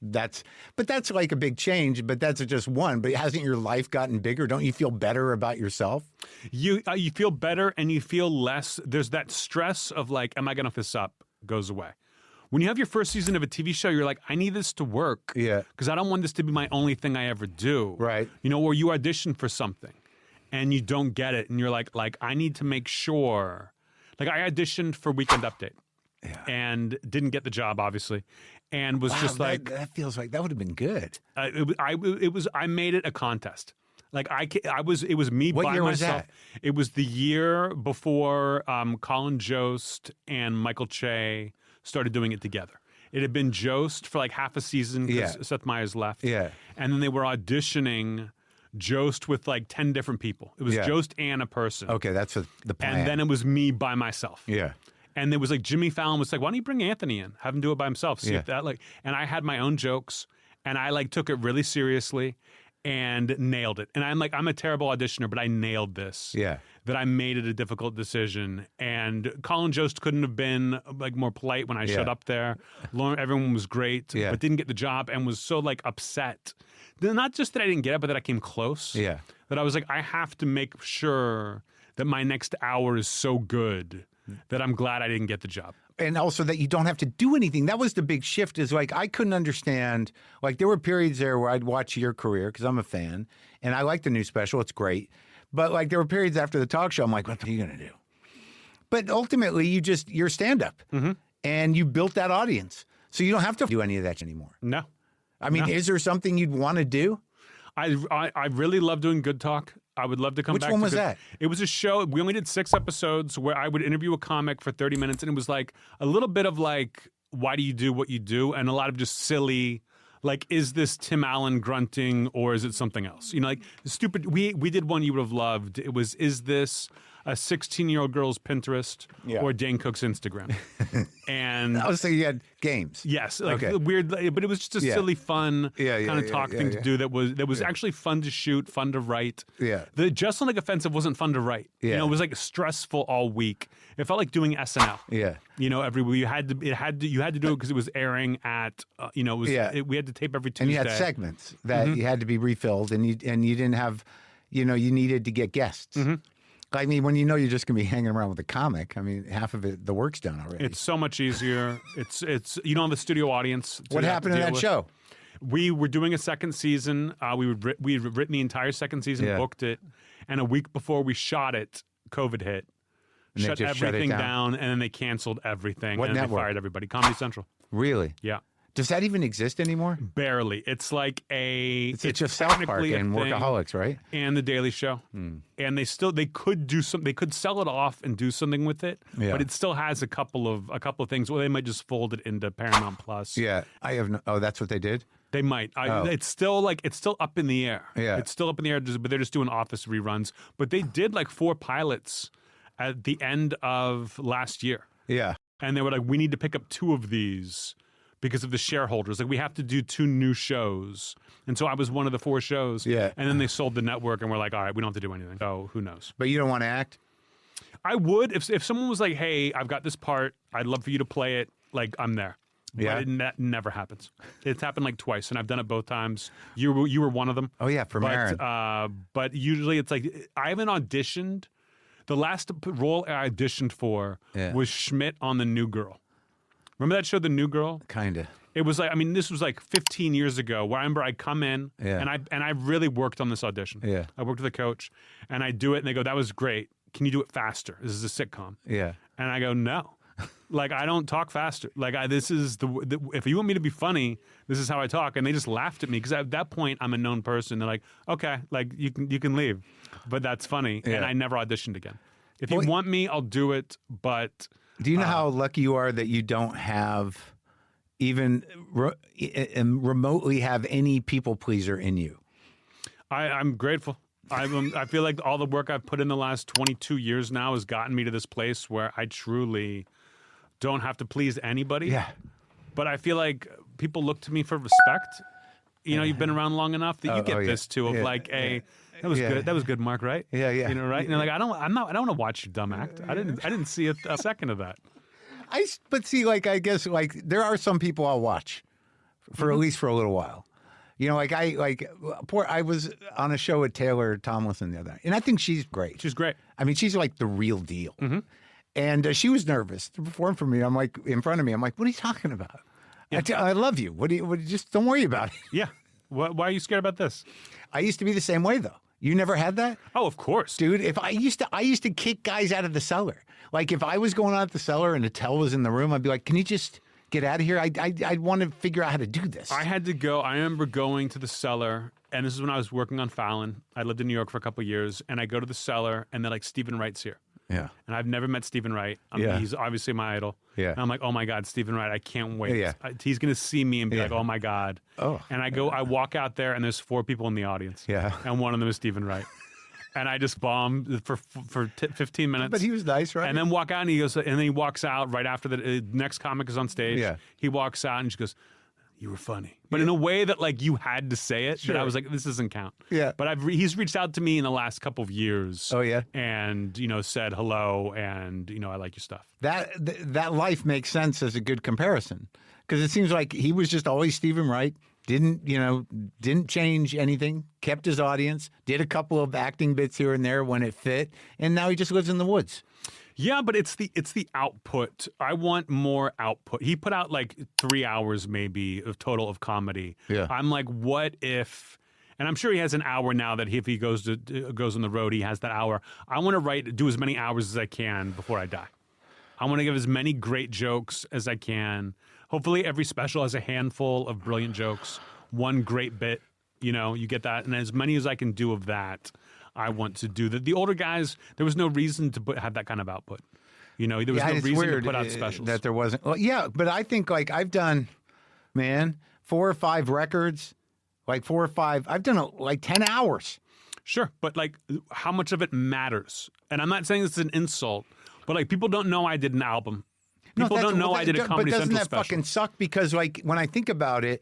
like a big change. But that's just one. But hasn't your life gotten bigger? Don't you feel better about yourself? You feel better, and you feel less. There's that stress of like, am I going to fess up? Goes away. When you have your first season of a TV show, you're like, I need this to work. Yeah, because I don't want this to be my only thing I ever do. Right. Or you audition for something, and you don't get it, and you're like I need to make sure. Like I auditioned for Weekend Update, and didn't get the job, obviously, and was just like that feels like that would have been good. I made it a contest. Like it was me what by year myself. Was that? It was the year before Colin Jost and Michael Che started doing it together. It had been Jost for like half a season because Seth Meyers left. Yeah, and then they were auditioning Jost with like 10 different people. It was Jost and a person. Okay, that's the plan. And then it was me by myself. Yeah. And there was like Jimmy Fallon was like, why don't you bring Anthony in? Have him do it by himself. See if that and I had my own jokes and I like took it really seriously and nailed it. And I'm a terrible auditioner, but I nailed this. Yeah. That I made it a difficult decision. And Colin Jost couldn't have been like more polite when I showed up there. Everyone was great, but didn't get the job and was so like upset. Not just that I didn't get it, but that I came close. Yeah. That I was like, I have to make sure that my next hour is so good that I'm glad I didn't get the job. And also that you don't have to do anything. That was the big shift is like, I couldn't understand, like there were periods there where I'd watch your career because I'm a fan and I like the new special. It's great. But like there were periods after the talk show, I'm like, what are you going to do? But ultimately you're stand-up and you built that audience. So you don't have to do any of that anymore. No. I mean, is there something you'd want to do? I really love doing Good Talk. I would love to come back. Which one was that? It was a show. We only did 6 episodes where I would interview a comic for 30 minutes. And it was like a little bit of like, why do you do what you do? And a lot of just silly, like, is this Tim Allen grunting or is it something else? Like stupid. We did one you would have loved. It was, is this a 16-year-old girl's Pinterest or Dane Cook's Instagram? And I was saying you had games. Yes, like weird, but it was just a silly, fun kind of talk thing to do. That was actually fun to shoot, fun to write. Yeah, the Jeselnik offensive wasn't fun to write. Yeah, it was like stressful all week. It felt like doing SNL. Yeah, every week you had to do it because it was airing at we had to tape every Tuesday. And you had segments that you had to be refilled, and you didn't have, you needed to get guests. I mean, when you're just going to be hanging around with a comic, I mean, half of it, the work's done already. It's so much easier. It's you don't have a studio audience. What happened in that show? We were doing a second season. We had written the entire second season, booked it, and a week before we shot it, COVID hit, and shut everything down, and then they canceled everything. What and network? They fired everybody. Comedy Central. Really? Yeah. Does that even exist anymore? Barely. It's like it's just South Park and Workaholics, right? And The Daily Show. And they could do some. They could sell it off and do something with it. Yeah. But it still has a couple of things. Or they might just fold it into Paramount Plus. Yeah, I have. Oh, that's what they did. They might. It's still up in the air. Yeah, it's still up in the air. But they're just doing Office reruns. But they did like 4 pilots at the end of last year. Yeah. And they were like, we need to pick up 2 of these. because of the shareholders. Like, we have to do 2 new shows. And so I was one of the 4 shows. Yeah. And then they sold the network, and we're like, all right, we don't have to do anything. So who knows? But you don't want to act? I would. If someone was like, hey, I've got this part, I'd love for you to play it, like, I'm there. Yeah. But that never happens. It's happened like twice, and I've done it both times. You were one of them. Oh, yeah, for Maron. But usually it's like, I haven't auditioned. The last role I auditioned for was Schmidt on The New Girl. Remember that show, The New Girl? Kind of. It was like, I mean, this was like 15 years ago, where I remember I'd come in, and I really worked on this audition. Yeah. I worked with a coach, and I do it, and they go, that was great. Can you do it faster? This is a sitcom. Yeah. And I go, no. Like, I don't talk faster. Like, this is if you want me to be funny, this is how I talk. And they just laughed at me, because at that point, I'm a known person. They're like, okay, like, you can leave. But that's funny. Yeah. And I never auditioned again. If you want me, I'll do it. But do you know how lucky you are that you don't have even remotely have any people pleaser in you? I'm grateful. I feel like all the work I've put in the last 22 years now has gotten me to this place where I truly don't have to please anybody. Yeah. But I feel like people look to me for respect. You know, you've been around long enough that you get this too of like, hey, that was good. That was good, Mark, right? Yeah, yeah. You know, right? And you're like, I don't want to watch you dumb act. I didn't see a second of that. But see, like, I guess, like, there are some people I'll watch for at least for a little while. You know, I was on a show with Taylor Tomlinson the other night, and I think she's great. She's great. I mean, she's like the real deal. Mm-hmm. And she was nervous to perform for me. I'm like, in front of me, I'm like, what are you talking about? Yeah. I love you. Just don't worry about it. Yeah. Why are you scared about this? I used to be the same way, though. You never had that? Oh, of course. Dude, if I used to kick guys out of the cellar. Like, if I was going out the cellar and Attell was in the room, I'd be like, can you just get out of here? I'd want to figure out how to do this. I had to go. I remember going to the cellar, and this is when I was working on Fallon. I lived in New York for a couple of years, and I go to the cellar, and they're like, Stephen Wright's here. Yeah. And I've never met Stephen Wright. He's obviously my idol. Yeah. And I'm like, oh my God, Stephen Wright, I can't wait. Yeah. He's going to see me and be like, oh my God. Oh. And I walk out there, and there's 4 people in the audience. Yeah. And one of them is Stephen Wright. And I just bombed for 15 minutes. But he was nice, right? And then walk out, and then he walks out right after the next comic is on stage. Yeah. He walks out, and she goes, you were funny. But in a way that, like, you had to say it, that I was like, this doesn't count. Yeah. But he's reached out to me in the last couple of years. Oh, yeah? And, you know, said hello, and, you know, I like your stuff. That life makes sense as a good comparison. Because it seems like he was just always Stephen Wright, didn't change anything, kept his audience, did a couple of acting bits here and there when it fit, and now he just lives in the woods. Yeah, but it's the output. I want more output. He put out like 3 hours maybe of total of comedy. Yeah. I'm like, what if? And I'm sure he has an hour now that if he goes on the road, he has that hour. I want to do as many hours as I can before I die. I want to give as many great jokes as I can. Hopefully every special has a handful of brilliant jokes, one great bit. You know, you get that, and as many as I can do of that, I want to do that. The older guys, there was no reason to have that kind of output. You know, there was no reason to put out specials. That there wasn't. Well, yeah, but I think, like, I've done, 4 or 5 records, like 4 or 5. I've done like 10 hours. Sure, but like, how much of it matters? And I'm not saying this is an insult, but like, people don't know I did an album. People don't know I did a Comedy Central special. But doesn't that fucking suck? Because, like, when I think about it,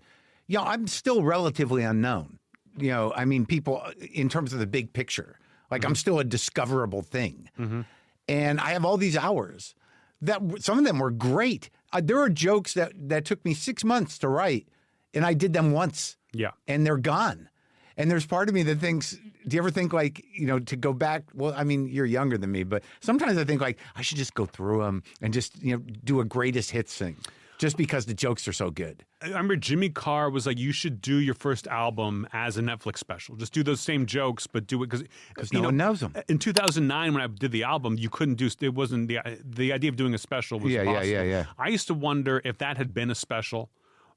I'm still relatively unknown. You know, I mean, people, in terms of the big picture, like, I'm still a discoverable thing. Mm-hmm. And I have all these hours that some of them were great. There are jokes that took me 6 months to write, and I did them once. Yeah. And they're gone. And there's part of me that thinks, do you ever think, like, you know, to go back? Well, I mean, you're younger than me, but sometimes I think, like, I should just go through them and just, you know, do a greatest hits thing. Just because the jokes are so good. I remember Jimmy Carr was like, you should do your first album as a Netflix special. Just do those same jokes, but do it because no one knows them. In 2009, when I did the album, you couldn't do it. Wasn't the idea of doing a special was possible. Yeah. I used to wonder if that had been a special,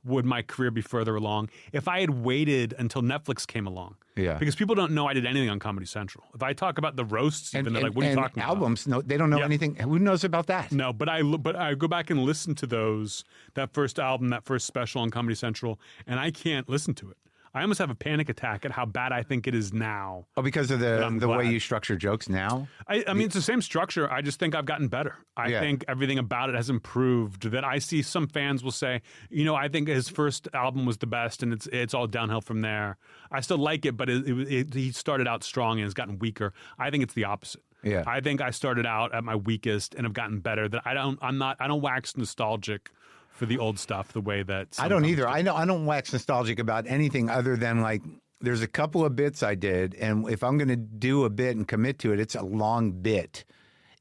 would my career be further along? If I had waited until Netflix came along. Yeah. Because people don't know I did anything on Comedy Central. If I talk about the roasts, they're like, what are you talking albums, about? No, they don't know anything. Who knows about that? No, but I go back and listen to that first album, that first special on Comedy Central, and I can't listen to it. I almost have a panic attack at how bad I think it is now. Oh, because of the way you structure jokes now? I mean, it's the same structure. I just think I've gotten better. I think everything about it has improved. That I see some fans will say, I think his first album was the best, and it's all downhill from there. I still like it, but he started out strong and has gotten weaker. I think it's the opposite. Yeah. I think I started out at my weakest and have gotten better. That I don't wax nostalgic for the old stuff the way that I don't either. I don't wax nostalgic about anything other than like there's a couple of bits I did, and if I'm going to do a bit and commit to it, it's a long bit.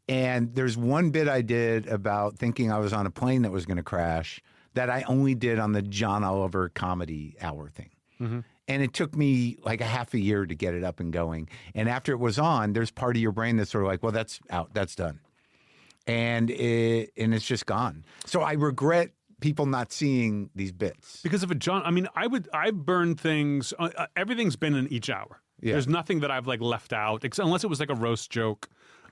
And there's one bit I did about thinking I was on a plane that was going to crash that I only did on the John Oliver Comedy Hour thing. Mm-hmm. And it took me like a half a year to get it up and going. And after it was on, there's part of your brain that's sort of like, well, that's out, that's done. And it's just gone. So I regret people not seeing these bits. Because of I burn things, everything's been in each hour. Yeah. There's nothing that I've like left out, unless it was like a roast joke.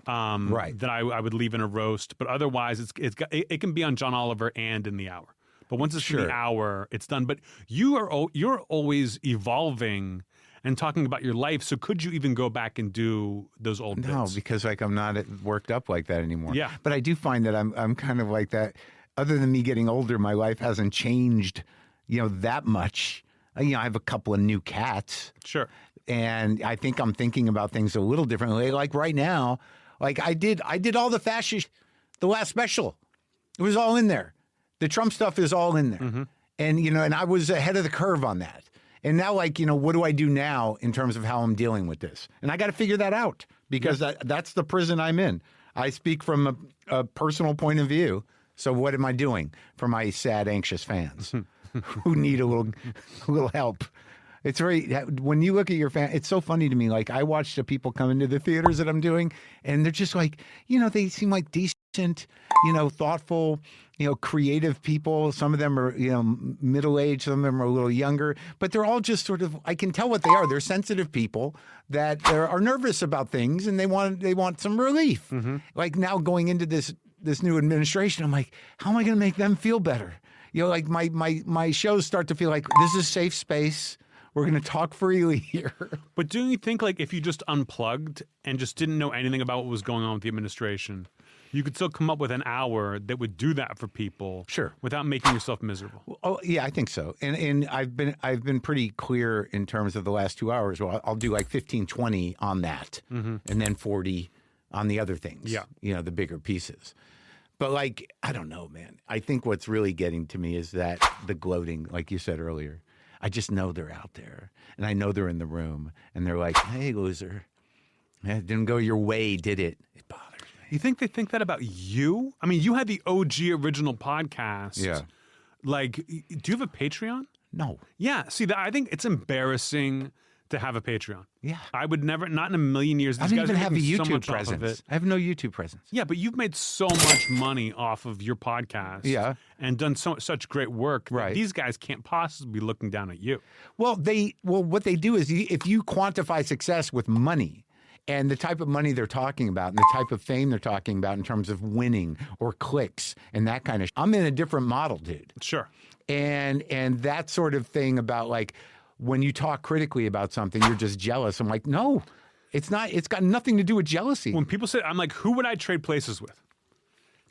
Right. That I would leave in a roast. But otherwise, it can be on John Oliver and in the hour. But once it's in the hour, it's done. But you're always evolving and talking about your life. So could you even go back and do those old bits? No, because like I'm not worked up like that anymore. Yeah. But I do find that I'm kind of like that. Other than me getting older, my life hasn't changed, that much. I have a couple of new cats. Sure. And I think I'm thinking about things a little differently. Like right now, like I did all the fascist, the last special. It was all in there. The Trump stuff is all in there. Mm-hmm. And, and I was ahead of the curve on that. And now, like, what do I do now in terms of how I'm dealing with this? And I got to figure that out because that's the prison I'm in. I speak from a personal point of view. So what am I doing for my sad, anxious fans who need a little help? It's when you look at your fan, it's so funny to me. Like I watch the people come into the theaters that I'm doing, and they're just like, they seem like decent, thoughtful, creative people. Some of them are, middle-aged. Some of them are a little younger, but they're all just sort of, I can tell what they are. They're sensitive people that are nervous about things, and they want some relief. Mm-hmm. Like now going into this new administration, I'm like, how am I going to make them feel better? Like my shows start to feel like this is a safe space. We're going to talk freely here. But do you think like if you just unplugged and just didn't know anything about what was going on with the administration, you could still come up with an hour that would do that for people, sure, without making yourself miserable? Oh yeah, I think so. And I've been pretty clear in terms of the last 2 hours. Well, I'll do like 15, 20 on that, and then 40 on the other things. Yeah, the bigger pieces. But like, I don't know, man. I think what's really getting to me is that the gloating, like you said earlier. I just know they're out there, and I know they're in the room, and they're like, "Hey, loser, it didn't go your way, did it?" It bothers me. You think they think that about you? I mean, you had the OG original podcast. Yeah. Like, do you have a Patreon? No. Yeah. See, I think it's embarrassing to have a Patreon. Yeah. I would never, not in a million years. I don't even have a YouTube presence. I have no YouTube presence. Yeah, but you've made so much money off of your podcast. Yeah. And done such great work. Right. These guys can't possibly be looking down at you. Well, what they do is if you quantify success with money and the type of money they're talking about and the type of fame they're talking about in terms of winning or clicks and that kind of I'm in a different model, dude. Sure. And that sort of thing about like, when you talk critically about something, you're just jealous. I'm like, no, it's not. It's got nothing to do with jealousy. When people say, I'm like, who would I trade places with?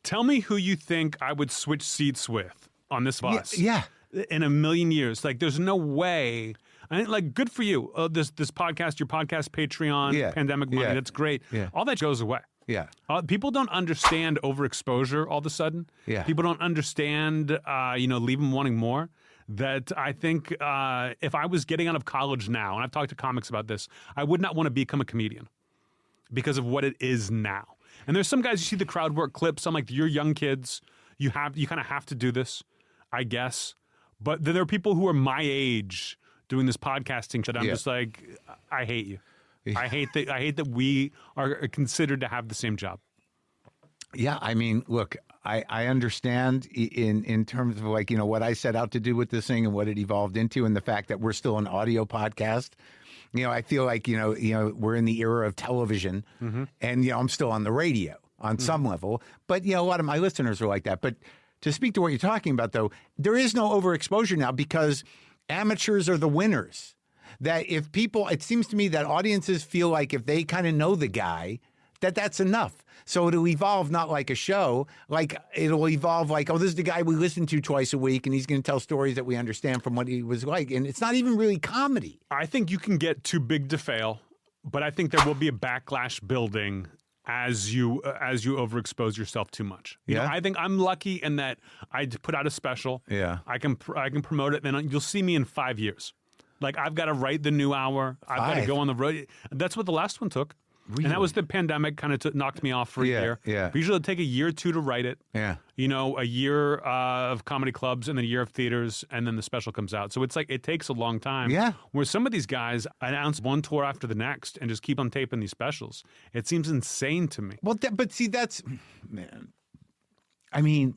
Tell me who you think I would switch seats with on this bus. Yeah. In a million years. Like, there's no way. I mean, like, good for you. This podcast, your podcast, Patreon, pandemic money, that's great. Yeah. All that goes away. Yeah. People don't understand overexposure all of a sudden. Yeah. People don't understand, leave them wanting more. That I think if I was getting out of college now, and I've talked to comics about this, I would not want to become a comedian because of what it is now. And there's some guys, you see the crowd work clips, I'm like, you're young kids, you kind of have to do this, I guess. But then there are people who are my age doing this podcasting shit. I'm just like, I hate you. Yeah. I hate that we are considered to have the same job. Yeah, I mean, look, I understand in terms of like, what I set out to do with this thing and what it evolved into and the fact that we're still an audio podcast. I feel like, we're in the era of television and, I'm still on the radio on some level. But, a lot of my listeners are like that. But to speak to what you're talking about, though, there is no overexposure now because amateurs are the winners. that if people, it seems to me that audiences feel like if they kind of know the guy, that's enough. So it'll evolve not like a show, like it'll evolve like, oh, this is the guy we listen to twice a week, and he's going to tell stories that we understand from what he was like. And it's not even really comedy. I think you can get too big to fail, but I think there will be a backlash building as you overexpose yourself too much. You know, I think I'm lucky in that I put out a special. Yeah. I can promote it, and then you'll see me in 5 years. Like, I've got to write the new hour. I've got to go on the road. That's what the last one took. Really? And that was the pandemic kind of knocked me off for a year. Yeah. But usually it'll take a year or two to write it. Yeah. You know, a year of comedy clubs and then a year of theaters, and then the special comes out. So it's like it takes a long time. Yeah. Where some of these guys announce one tour after the next and just keep on taping these specials. It seems insane to me. Well, but see, that's, man, I mean,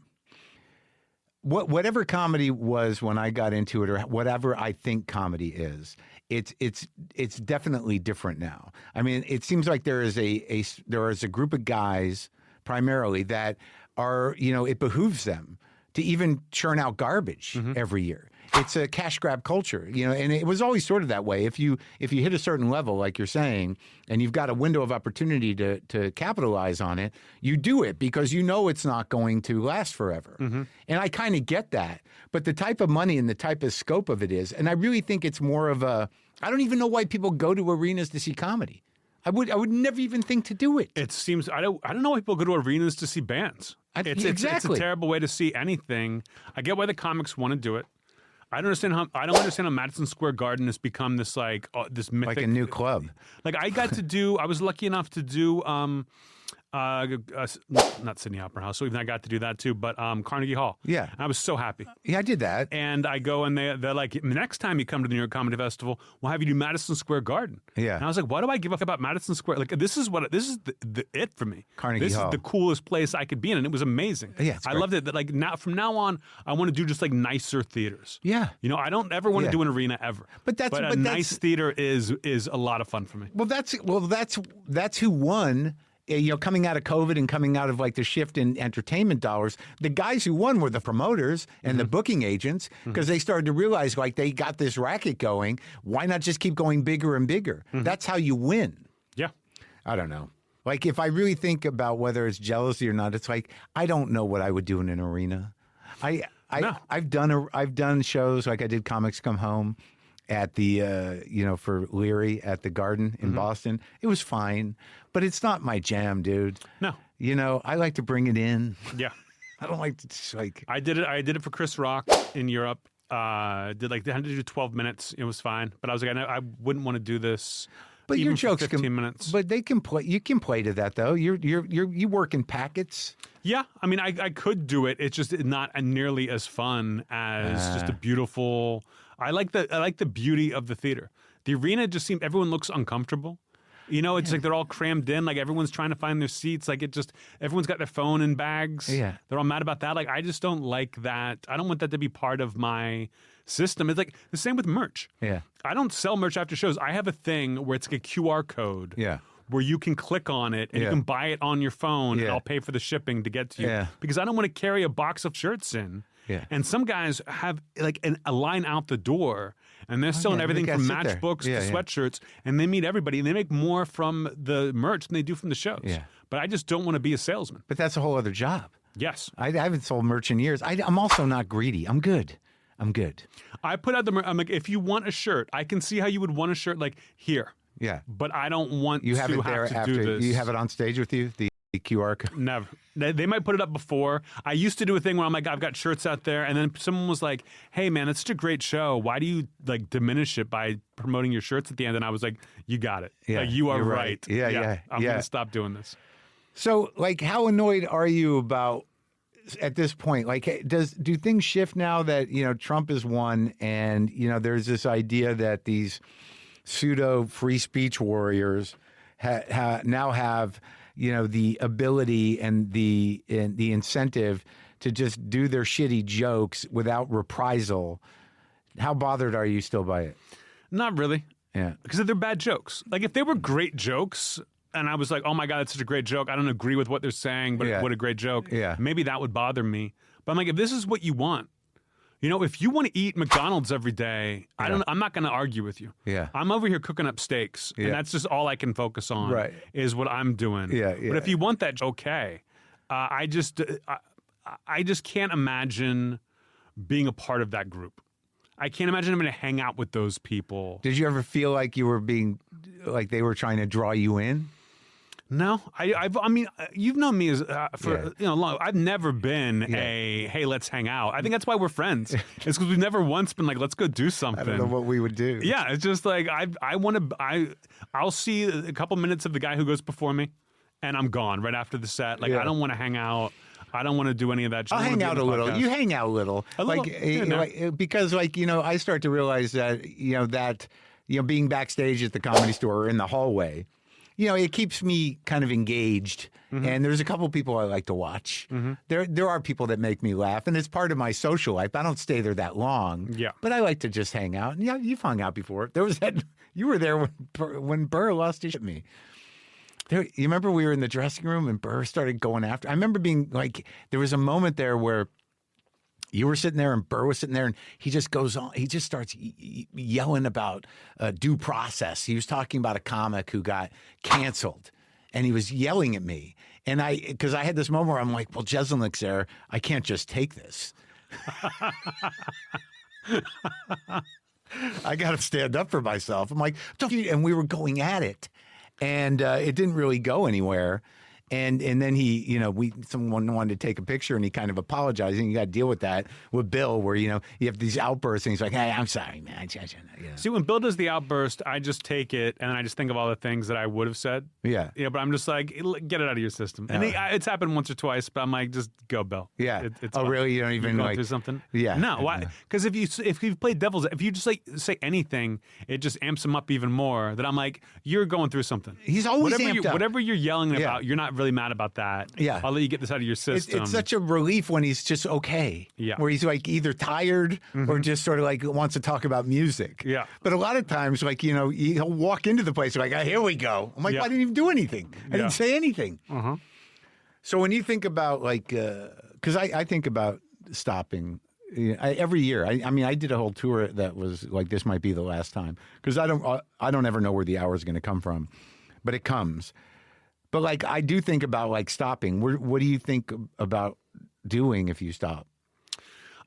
whatever comedy was when I got into it, or whatever I think comedy is, it's definitely different now. I mean, it seems like there is a group of guys primarily that are, you know, it behooves them to even churn out garbage every year. It's a cash grab culture, you know, and it was always sort of that way. If you hit a certain level, like you're saying, and you've got a window of opportunity to capitalize on it, you do it because you know it's not going to last forever. And I kind of get that. But the type of money and the type of scope of it is, and I really think it's more of a, I don't even know why people go to arenas to see comedy. I would never even think to do it. It seems, I don't know why people go to arenas to see bands. It's a terrible way to see anything. I get why the comics want to do it. I don't understand how Madison Square Garden has become this this mythic, like a new club. Like I was lucky enough to do not Sydney Opera House, so even I got to do that too, but Carnegie Hall. Yeah. And I was so happy. Yeah, I did that. And I go and they're like, next time you come to the New York Comedy Festival, we'll have you do Madison Square Garden. Yeah. And I was like, why do I give up about Madison Square? Like, this is the it for me. Carnegie Hall. This is the coolest place I could be in, and it was amazing. Yeah, I loved it. That like from now on, I want to do just like nicer theaters. Yeah. You know, I don't ever want to do an arena ever. But a nice theater is a lot of fun for me. Well, that's who won. You know, coming out of COVID and coming out of like the shift in entertainment dollars, the guys who won were the promoters and the booking agents, because they started to realize like they got this racket going. Why not just keep going bigger and bigger? That's how you win. Yeah. I don't know. Like if I really think about whether it's jealousy or not, it's like I don't know what I would do in an arena. I've done shows like I did Comics Come Home at the for Leary at the Garden in Boston. It was fine, but it's not my jam, dude. No. You know, I like to bring it in. Yeah. I don't like to just like. I did it for Chris Rock in Europe. They had to do 12 minutes. It was fine, but I was like, I wouldn't want to do this. But even your jokes for 15 minutes. But they can play. You can play to that though. You work in packets. Yeah, I mean, I could do it. It's just not nearly as fun as just a beautiful. I like the beauty of the theater. The arena just seems everyone looks uncomfortable. You know, it's like they're all crammed in. Like everyone's trying to find their seats. Like everyone's got their phone in bags. Yeah, they're all mad about that. Like I just don't like that. I don't want that to be part of my system. It's like the same with merch. Yeah, I don't sell merch after shows. I have a thing where it's like a QR code. Yeah. Where you can click on it and you can buy it on your phone and I'll pay for the shipping to get to you. Yeah. Because I don't want to carry a box of shirts in. Yeah. And some guys have like a line out the door and they're selling everything from matchbooks to sweatshirts and they meet everybody and they make more from the merch than they do from the shows. Yeah. But I just don't want to be a salesman. But that's a whole other job. Yes. I haven't sold merch in years. I'm also not greedy. I'm good. I put out I'm like, if you want a shirt, I can see how you would want a shirt like here. Yeah. But I don't want you have to it there have to after do this. You have it on stage with you, the QR code? Never. They might put it up before. I used to do a thing where I'm like, I've got shirts out there, and then someone was like, hey, man, it's such a great show. Why do you like diminish it by promoting your shirts at the end? And I was like, you got it. Yeah, like, you are you're right. Yeah. I'm going to stop doing this. So, like, how annoyed are you about at this point? Like, do things shift now that, you know, Trump has won and, you know, there's this idea that these pseudo free speech warriors now have, you know, the ability and the incentive to just do their shitty jokes without reprisal? How bothered are you still by it? Not really. Yeah. Because they're bad jokes. Like, if they were great jokes and I was like, oh my God, it's such a great joke. I don't agree with what they're saying, but what a great joke. Yeah. Maybe that would bother me. But I'm like, if this is what you want, if you want to eat McDonald's every day, I'm not going to argue with you. Yeah. I'm over here cooking up steaks, and that's just all I can focus on. Right. Is what I'm doing. Yeah. But if you want that, okay. I just can't imagine being a part of that group. I can't imagine I'm going to hang out with those people. Did you ever feel like you were like they were trying to draw you in? No, I mean, you've known me as for long. I've never been hey, let's hang out. I think that's why we're friends. It's because we've never once been like, let's go do something. I don't know what we would do. Yeah, it's just like I'll see a couple minutes of the guy who goes before me, and I'm gone right after the set. Like I don't want to hang out. I don't want to do any of that. I'll hang out a little. You hang out a little. Because I start to realize that being backstage at the Comedy Store or in the hallway, it keeps me kind of engaged. Mm-hmm. And there's a couple people I like to watch. Mm-hmm. There are people that make me laugh, and it's part of my social life. I don't stay there that long. Yeah. But I like to just hang out. And yeah, you've hung out before. There was that. You were there when Burr lost his shit at me. You remember we were in the dressing room and Burr started going after. I remember being like, there was a moment there where you were sitting there and Burr was sitting there and he just goes on. He just starts yelling about due process. He was talking about a comic who got canceled and he was yelling at me. And because I had this moment where I'm like, well, Jeselnik's there. I can't just take this. I got to stand up for myself. I'm like, don't you? And we were going at it. And it didn't really go anywhere. And then someone wanted to take a picture and he kind of apologized. And you got to deal with that with Bill where, you have these outbursts and he's like, hey, I'm sorry, man. See, when Bill does the outburst, I just take it and I just think of all the things that I would have said. Yeah. Yeah, but I'm just like, get it out of your system. And it's happened once or twice, but I'm like, just go, Bill. Yeah. It's fun. Really? You don't even like through something? Yeah. No, why? Because if you play devil's, if you just like say anything, it just amps him up even more. That I'm like, you're going through something. He's always amped up. Whatever you're yelling about, you're not really mad about that. Yeah. I'll let you get this out of your system. It's such a relief when he's just okay. Yeah. Where he's like either tired or just sort of like wants to talk about music. Yeah. But a lot of times, like, he'll walk into the place like, here we go. I'm like, I didn't even do anything. I didn't say anything. Uh-huh. So when you think about like, because I think about stopping every year. I mean, I did a whole tour that was like, this might be the last time. Because I don't ever know where the hour is going to come from. But it comes. But like, I do think about like stopping. What do you think about doing if you stop?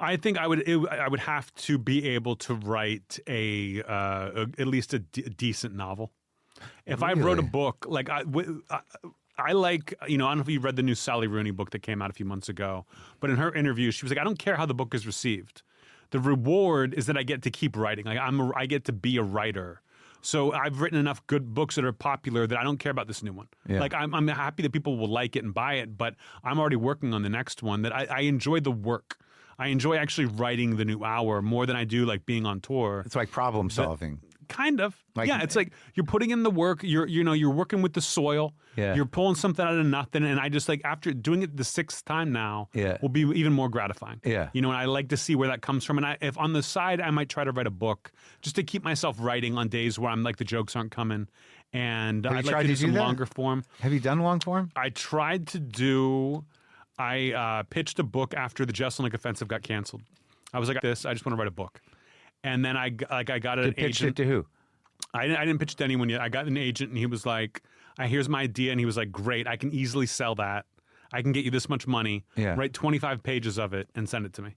I think I would have to be able to write at least a decent novel. If I wrote a book, like I like, I don't know if you read the new Sally Rooney book that came out a few months ago, but in her interview, she was like, I don't care how the book is received. The reward is that I get to keep writing. Like I get to be a writer. So I've written enough good books that are popular that I don't care about this new one. Yeah. Like I'm happy that people will like it and buy it, but I'm already working on the next one. That I enjoy the work. I enjoy actually writing the new hour more than I do like being on tour. It's like problem solving. Kind of. Yeah, it's like you're putting in the work, you're working with the soil, you're pulling something out of nothing, and I just like, after doing it the sixth time now, will be even more gratifying. Yeah. And I like to see where that comes from, and if on the side, I might try to write a book, just to keep myself writing on days where I'm like, the jokes aren't coming, and I'd like to do some longer form. Have you done long form? I tried to do, I pitched a book after the Jeselnik offensive got canceled. I was like, I just want to write a book. And then I got an agent. Pitched it to who? I didn't pitch it to anyone yet. I got an agent, and he was like, here's my idea. And he was like, great, I can easily sell that. I can get you this much money. Yeah. Write 25 pages of it and send it to me.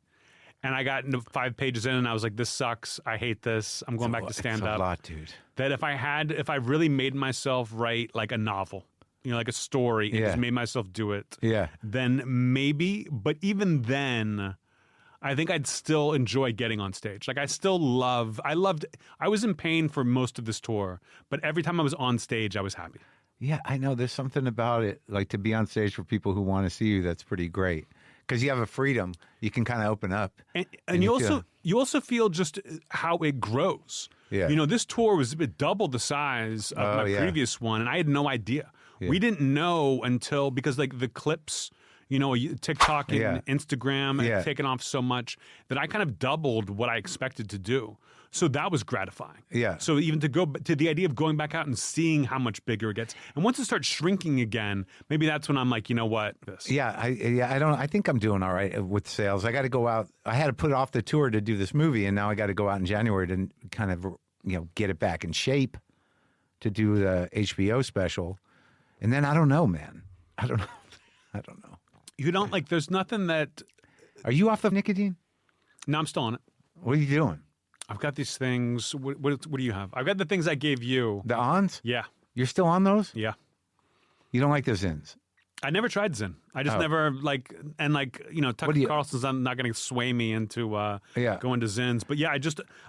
And I got into 5 pages in, and I was like, this sucks. I hate this. I'm going back to stand up. It's a lot, dude. That if I really made myself write like a novel, like a story, and just made myself do it, then maybe. But even then, I think I'd still enjoy getting on stage. Like I was in pain for most of this tour, but every time I was on stage, I was happy. Yeah, I know. There's something about it, like to be on stage for people who want to see you. That's pretty great because you have a freedom. You can kind of open up, and you also feel just how it grows. Yeah, this tour was double the size of my previous one, and I had no idea. Yeah. We didn't know until because like the clips. TikTok and Instagram had taken off so much that I kind of doubled what I expected to do. So that was gratifying. Yeah. So even to go to the idea of going back out and seeing how much bigger it gets, and once it starts shrinking again, maybe that's when I'm like, you know what? This. Yeah, I think I'm doing all right with sales. I got to go out. I had to put off the tour to do this movie, and now I got to go out in January to kind of get it back in shape to do the HBO special. And then I don't know, man. I don't know. You don't like. There's nothing that. Are you off the nicotine? No, I'm still on it. What are you doing? I've got these things. What do you have? I've got the things I gave you. The ons? Yeah. You're still on those? Yeah. You don't like the Zins? I never tried Zyn. I just never Tucker Carlson's not going to sway me into going to Zins. But yeah,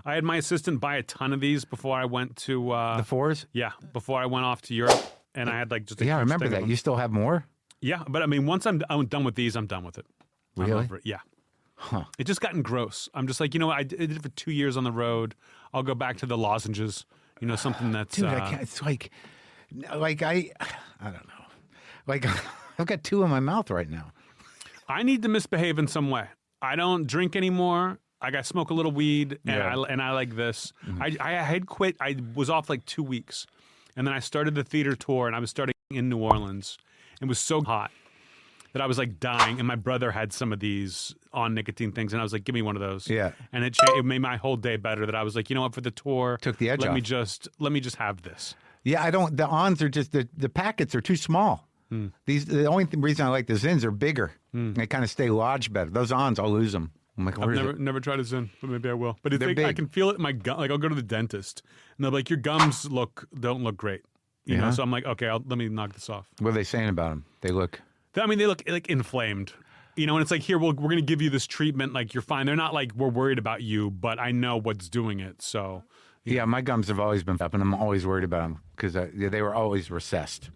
I had my assistant buy a ton of these before I went to the fours. Yeah, before I went off to Europe, and I had like just I remember that. You still have more? Yeah, but I mean, once I'm done with these, I'm done with it. Really? I'm over it. Yeah. Huh. It just gotten gross. I'm just like, I did it for 2 years on the road. I'll go back to the lozenges. Something that's dude. I can't, it's like I don't know. Like I've got two in my mouth right now. I need to misbehave in some way. I don't drink anymore. I smoke a little weed, and I like this. Mm-hmm. I had quit. I was off like 2 weeks, and then I started the theater tour, and I was starting in New Orleans. It was so hot that I was like dying, and my brother had some of these on nicotine things, and I was like, "Give me one of those." Yeah, and it made my whole day better. That I was like, you know what, for the tour, took the edge off. Let me just have this. Yeah, I don't. The ons are just the packets are too small. The only reason I like the Zins are bigger. They kind of stay lodged better. Those ons, I'll lose them. I'm like, I've never tried a Zyn, but maybe I will. But it's like, I can feel it in my gum. Like I'll go to the dentist, and they're like, "Your gums don't look great." You know, so I'm like, okay, let me knock this off. What are they saying about them? They look like inflamed. And it's like, here, we're going to give you this treatment. Like, you're fine. They're not like, we're worried about you, but I know what's doing it. So, yeah, my gums have always been up, and I'm always worried about them because they were always recessed.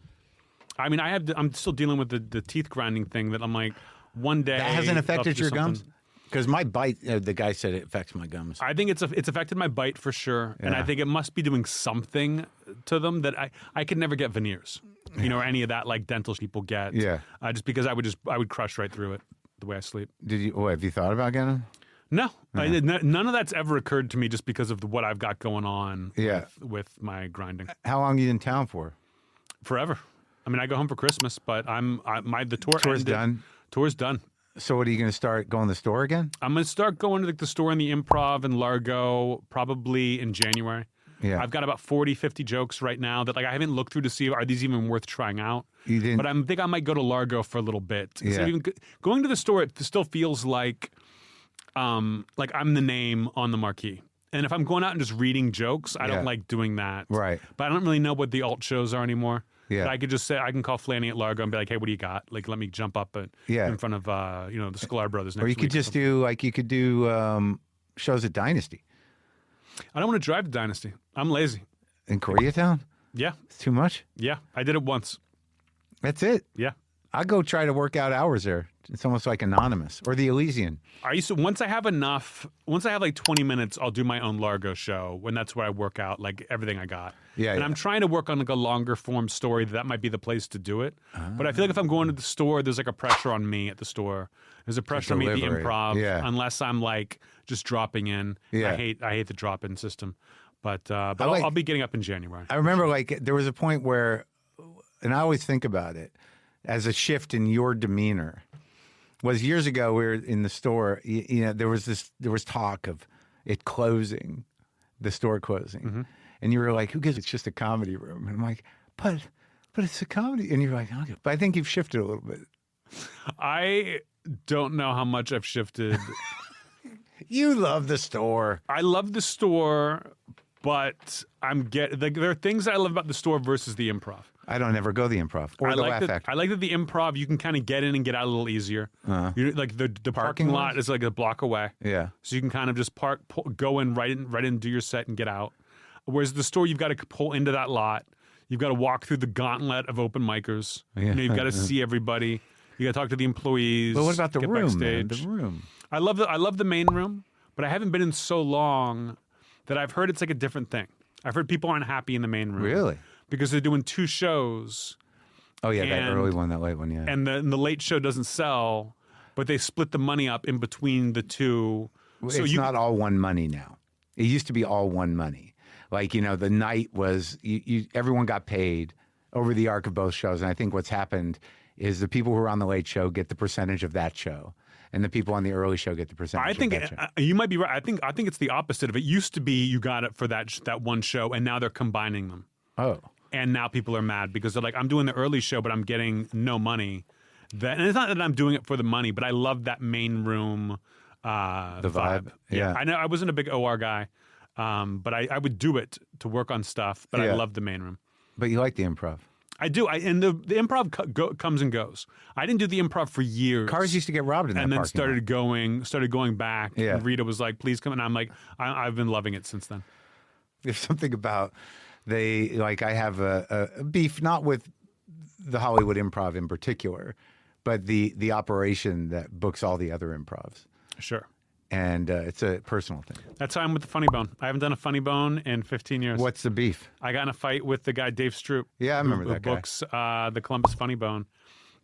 I mean, I'm still dealing with the teeth grinding thing that I'm like, one day. That hasn't affected your gums? Because my bite, the guy said it affects my gums. I think it's affected my bite for sure. Yeah. And I think it must be doing something to them that I could never get veneers, or any of that like dental people get. Yeah. Just because I would crush right through it the way I sleep. Have you thought about getting them? No. Yeah. None of that's ever occurred to me just because of what I've got going on with my grinding. How long are you in town for? Forever. I mean, I go home for Christmas, but the tour's done. Tour's done. So what are you going to start going to the store again? I'm going to start going to the store in the Improv in Largo probably in January. Yeah. I've got about 40, 50 jokes right now that I haven't looked through to see are these even worth trying out. You didn't... But I think I might go to Largo for a little bit. Yeah. So even going to the store, it still feels like I'm the name on the marquee. And if I'm going out and just reading jokes, I don't like doing that. Right. But I don't really know what the alt shows are anymore. Yeah. But I could just say, I can call Flanny at Largo and be like, hey, what do you got? Like, let me jump up in front of, the Sklar Brothers next week. Or you could just do shows at Dynasty. I don't want to drive to Dynasty. I'm lazy. In Koreatown? Yeah. It's too much? Yeah. I did it once. That's it? Yeah. I'll go try to work out hours there. It's almost like Anonymous or the Elysian. Once I have like 20 minutes, I'll do my own Largo show when that's where I work out like everything I got. Yeah. And I'm trying to work on like a longer form story that might be the place to do it. But I feel like if I'm going to the store, there's like a pressure on me at the store. There's a pressure on me at the Improv unless I'm like just dropping in. Yeah. I hate the drop-in system. But I'll be getting up in January. I remember like there was a point where, and I always think about it as a shift in your demeanor. Was years ago we were in the store, there was talk of it closing, the store closing. Mm-hmm. And you were like, who gives? It's just a comedy room. And I'm like, but it's a comedy. And you're like, okay. But I think you've shifted a little bit. I don't know how much I've shifted. You love the store. I love the store, but there are things that I love about the store versus the Improv. I don't ever go to the Improv or the Laugh Factory. I like that the Improv, you can kind of get in and get out a little easier. Like the parking lot is like a block away. Yeah. So you can kind of just go in right in, do your set and get out. Whereas the store, you've got to pull into that lot. You've got to walk through the gauntlet of open micers. Yeah. You've got to see everybody. You got to talk to the employees. But what about the room, man? Backstage. The room. I love the main room, but I haven't been in so long that I've heard it's like a different thing. I've heard people aren't happy in the main room. Really? Because they're doing 2 shows. Oh, yeah, that early one, that late one, yeah. And the late show doesn't sell, but they split the money up in between the 2. It's not all one money now. It used to be all one money. Like, the night was, everyone got paid over the arc of both shows. And I think what's happened is the people who are on the late show get the percentage of that show. And the people on the early show get the percentage. I think of that show. You might be right. I think it's the opposite of it. Used to be you got it for that one show, and now they're combining them. Oh. And now people are mad because they're like, I'm doing the early show, but I'm getting no money. And it's not that I'm doing it for the money, but I love that main room the vibe. Yeah. I know I wasn't a big OR guy, but I would do it to work on stuff, but I love the main room. But you like the improv. I do. And the improv comes and goes. I didn't do the improv for years. Cars used to get robbed in that and then parking started going back. Yeah. And Rita was like, please come. And I'm like, I've been loving it since then. There's something about I have a beef, not with the Hollywood Improv in particular, but the operation that books all the other improvs. Sure. And it's a personal thing. That's how I'm with the Funny Bone. I haven't done a Funny Bone in 15 years. What's the beef? I got in a fight with the guy Dave Stroop. Yeah, I remember that guy. Who books the Columbus Funny Bone.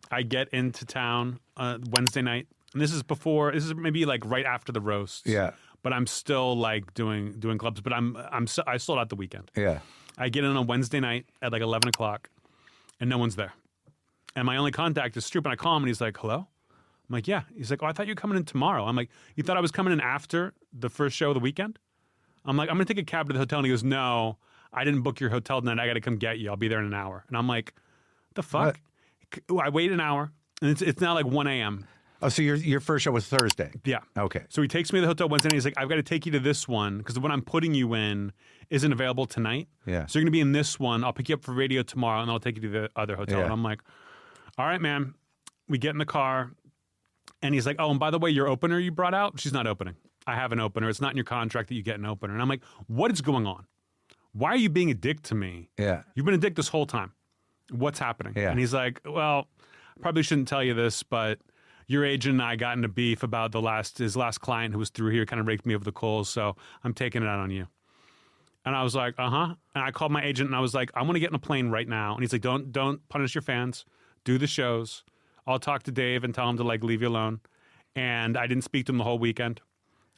I get into town Wednesday night, and this is maybe like right after the roasts. Yeah. But I'm still like doing clubs. But I sold out the weekend. Yeah. I get in on Wednesday night at like 11 o'clock, and no one's there. And my only contact is Stroop, and I call him, and he's like, hello? I'm like, yeah. He's like, oh, I thought you were coming in tomorrow. I'm like, you thought I was coming in after the first show of the weekend? I'm like, I'm going to take a cab to the hotel. And he goes, no, I didn't book your hotel tonight. I got to come get you. I'll be there in an hour. And I'm like, the fuck? What? I wait an hour, and it's now like 1 a.m. Oh, so your first show was Thursday? Yeah. Okay. So he takes me to the hotel Wednesday, and he's like, I've got to take you to this one because the one I'm putting you in isn't available tonight. Yeah. So you're going to be in this one. I'll pick you up for radio tomorrow, and I'll take you to the other hotel. Yeah. And I'm like, all right, man. We get in the car, and he's like, oh, and by the way, your opener you brought out, she's not opening. I have an opener. It's not in your contract that you get an opener. And I'm like, what is going on? Why are you being a dick to me? Yeah. You've been a dick this whole time. What's happening? Yeah. And he's like, well, I probably shouldn't tell you this, but your agent and I got into beef about his last client who was through here, kind of raked me over the coals, so I'm taking it out on you. And I was like, uh-huh. And I called my agent, and I was like, I want to get in a plane right now. And he's like, don't punish your fans. Do the shows. I'll talk to Dave and tell him to, leave you alone. And I didn't speak to him the whole weekend.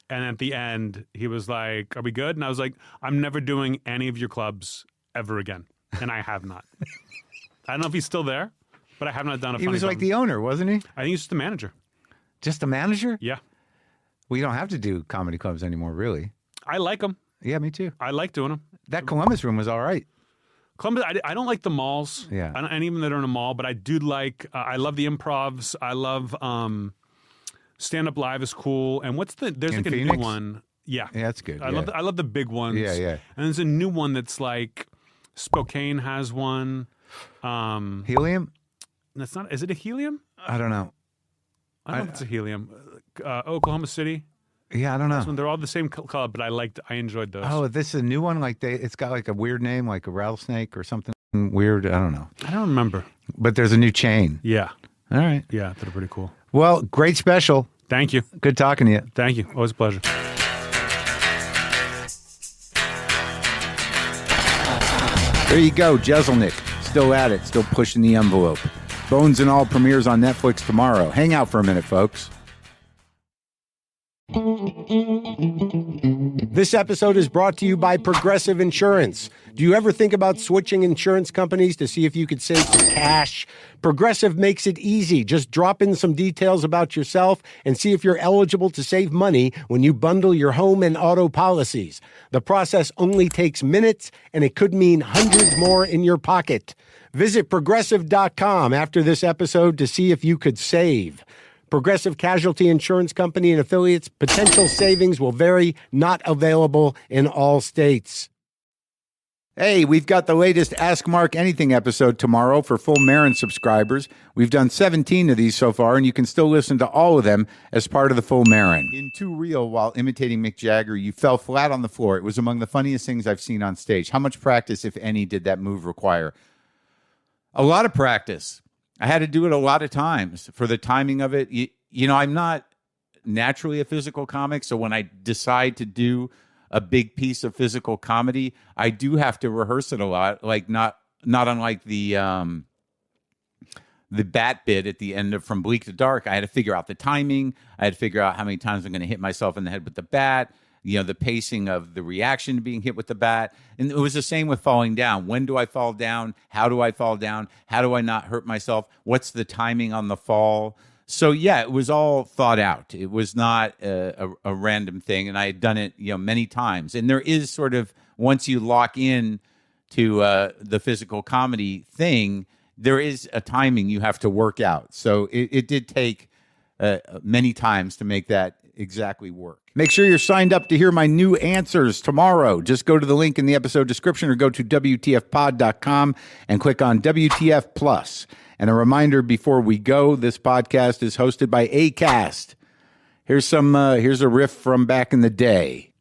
And at the end, he was like, are we good? And I was like, I'm never doing any of your clubs ever again. And I have not. I don't know if he's still there, but I have not done a Funny He was like Bone. the owner, wasn't he? I think he's just the manager. Just the manager? Yeah. We don't have to do comedy clubs anymore, really. I like them. Yeah, me too. I like doing them. That Columbus room was all right. Columbus, I don't like the malls. Yeah. And even though they're in a mall, but I do like, I love the improvs. I love Stand Up Live is cool. And there's In like a Phoenix? new one. Yeah. Yeah, that's good. I love the big ones. Yeah, yeah. And there's a new one that's like, Spokane has one. Helium? Is it a Helium? I don't know. I don't know if it's a Helium. Oklahoma City. Yeah, I don't know. They're all the same club, but I enjoyed those. Oh, this is a new one? It's got like a weird name, like a rattlesnake or something weird. I don't know. I don't remember. But there's a new chain. Yeah. All right. Yeah, they're pretty cool. Well, great special. Thank you. Good talking to you. Thank you. Always a pleasure. There you go, Jeselnik. Still at it, still pushing the envelope. Bones and All premieres on Netflix tomorrow. Hang out for a minute, folks. This episode is brought to you by Progressive Insurance. Do you ever think about switching insurance companies to see if you could save some cash? Progressive makes it easy. Just drop in some details about yourself and see if you're eligible to save money when you bundle your home and auto policies. The process only takes minutes, and it could mean hundreds more in your pocket. Visit Progressive.com after this episode to see if you could save. Progressive Casualty Insurance Company and affiliates. Potential savings will vary. Not available in all states. Hey, we've got the latest Ask Mark Anything episode tomorrow for full Maron subscribers. We've done 17 of these so far, and you can still listen to all of them as part of the full Maron. In Too Real, while imitating Mick Jagger, you fell flat on the floor. It was among the funniest things I've seen on stage. How much practice, if any, did that move require? A lot of practice. I had to do it a lot of times for the timing of it. You know, I'm not naturally a physical comic, so when I decide to do a big piece of physical comedy, I do have to rehearse it a lot. Like not unlike the bat bit at the end of From Bleak to Dark. I had to figure out the timing. I had to figure out how many times I'm going to hit myself in the head with the bat. the pacing of the reaction to being hit with the bat. And it was the same with falling down. When do I fall down? How do I fall down? How do I not hurt myself? What's the timing on the fall? So, yeah, it was all thought out. It was not a random thing. And I had done it, many times. And there is sort of, once you lock in to the physical comedy thing, there is a timing you have to work out. So it did take many times to make that exactly work. Make sure you're signed up to hear my new answers tomorrow. Just go to the link in the episode description or go to WTFpod.com and click on WTF Plus. And a reminder before we go, this podcast is hosted by Acast. Here's a riff from back in the day.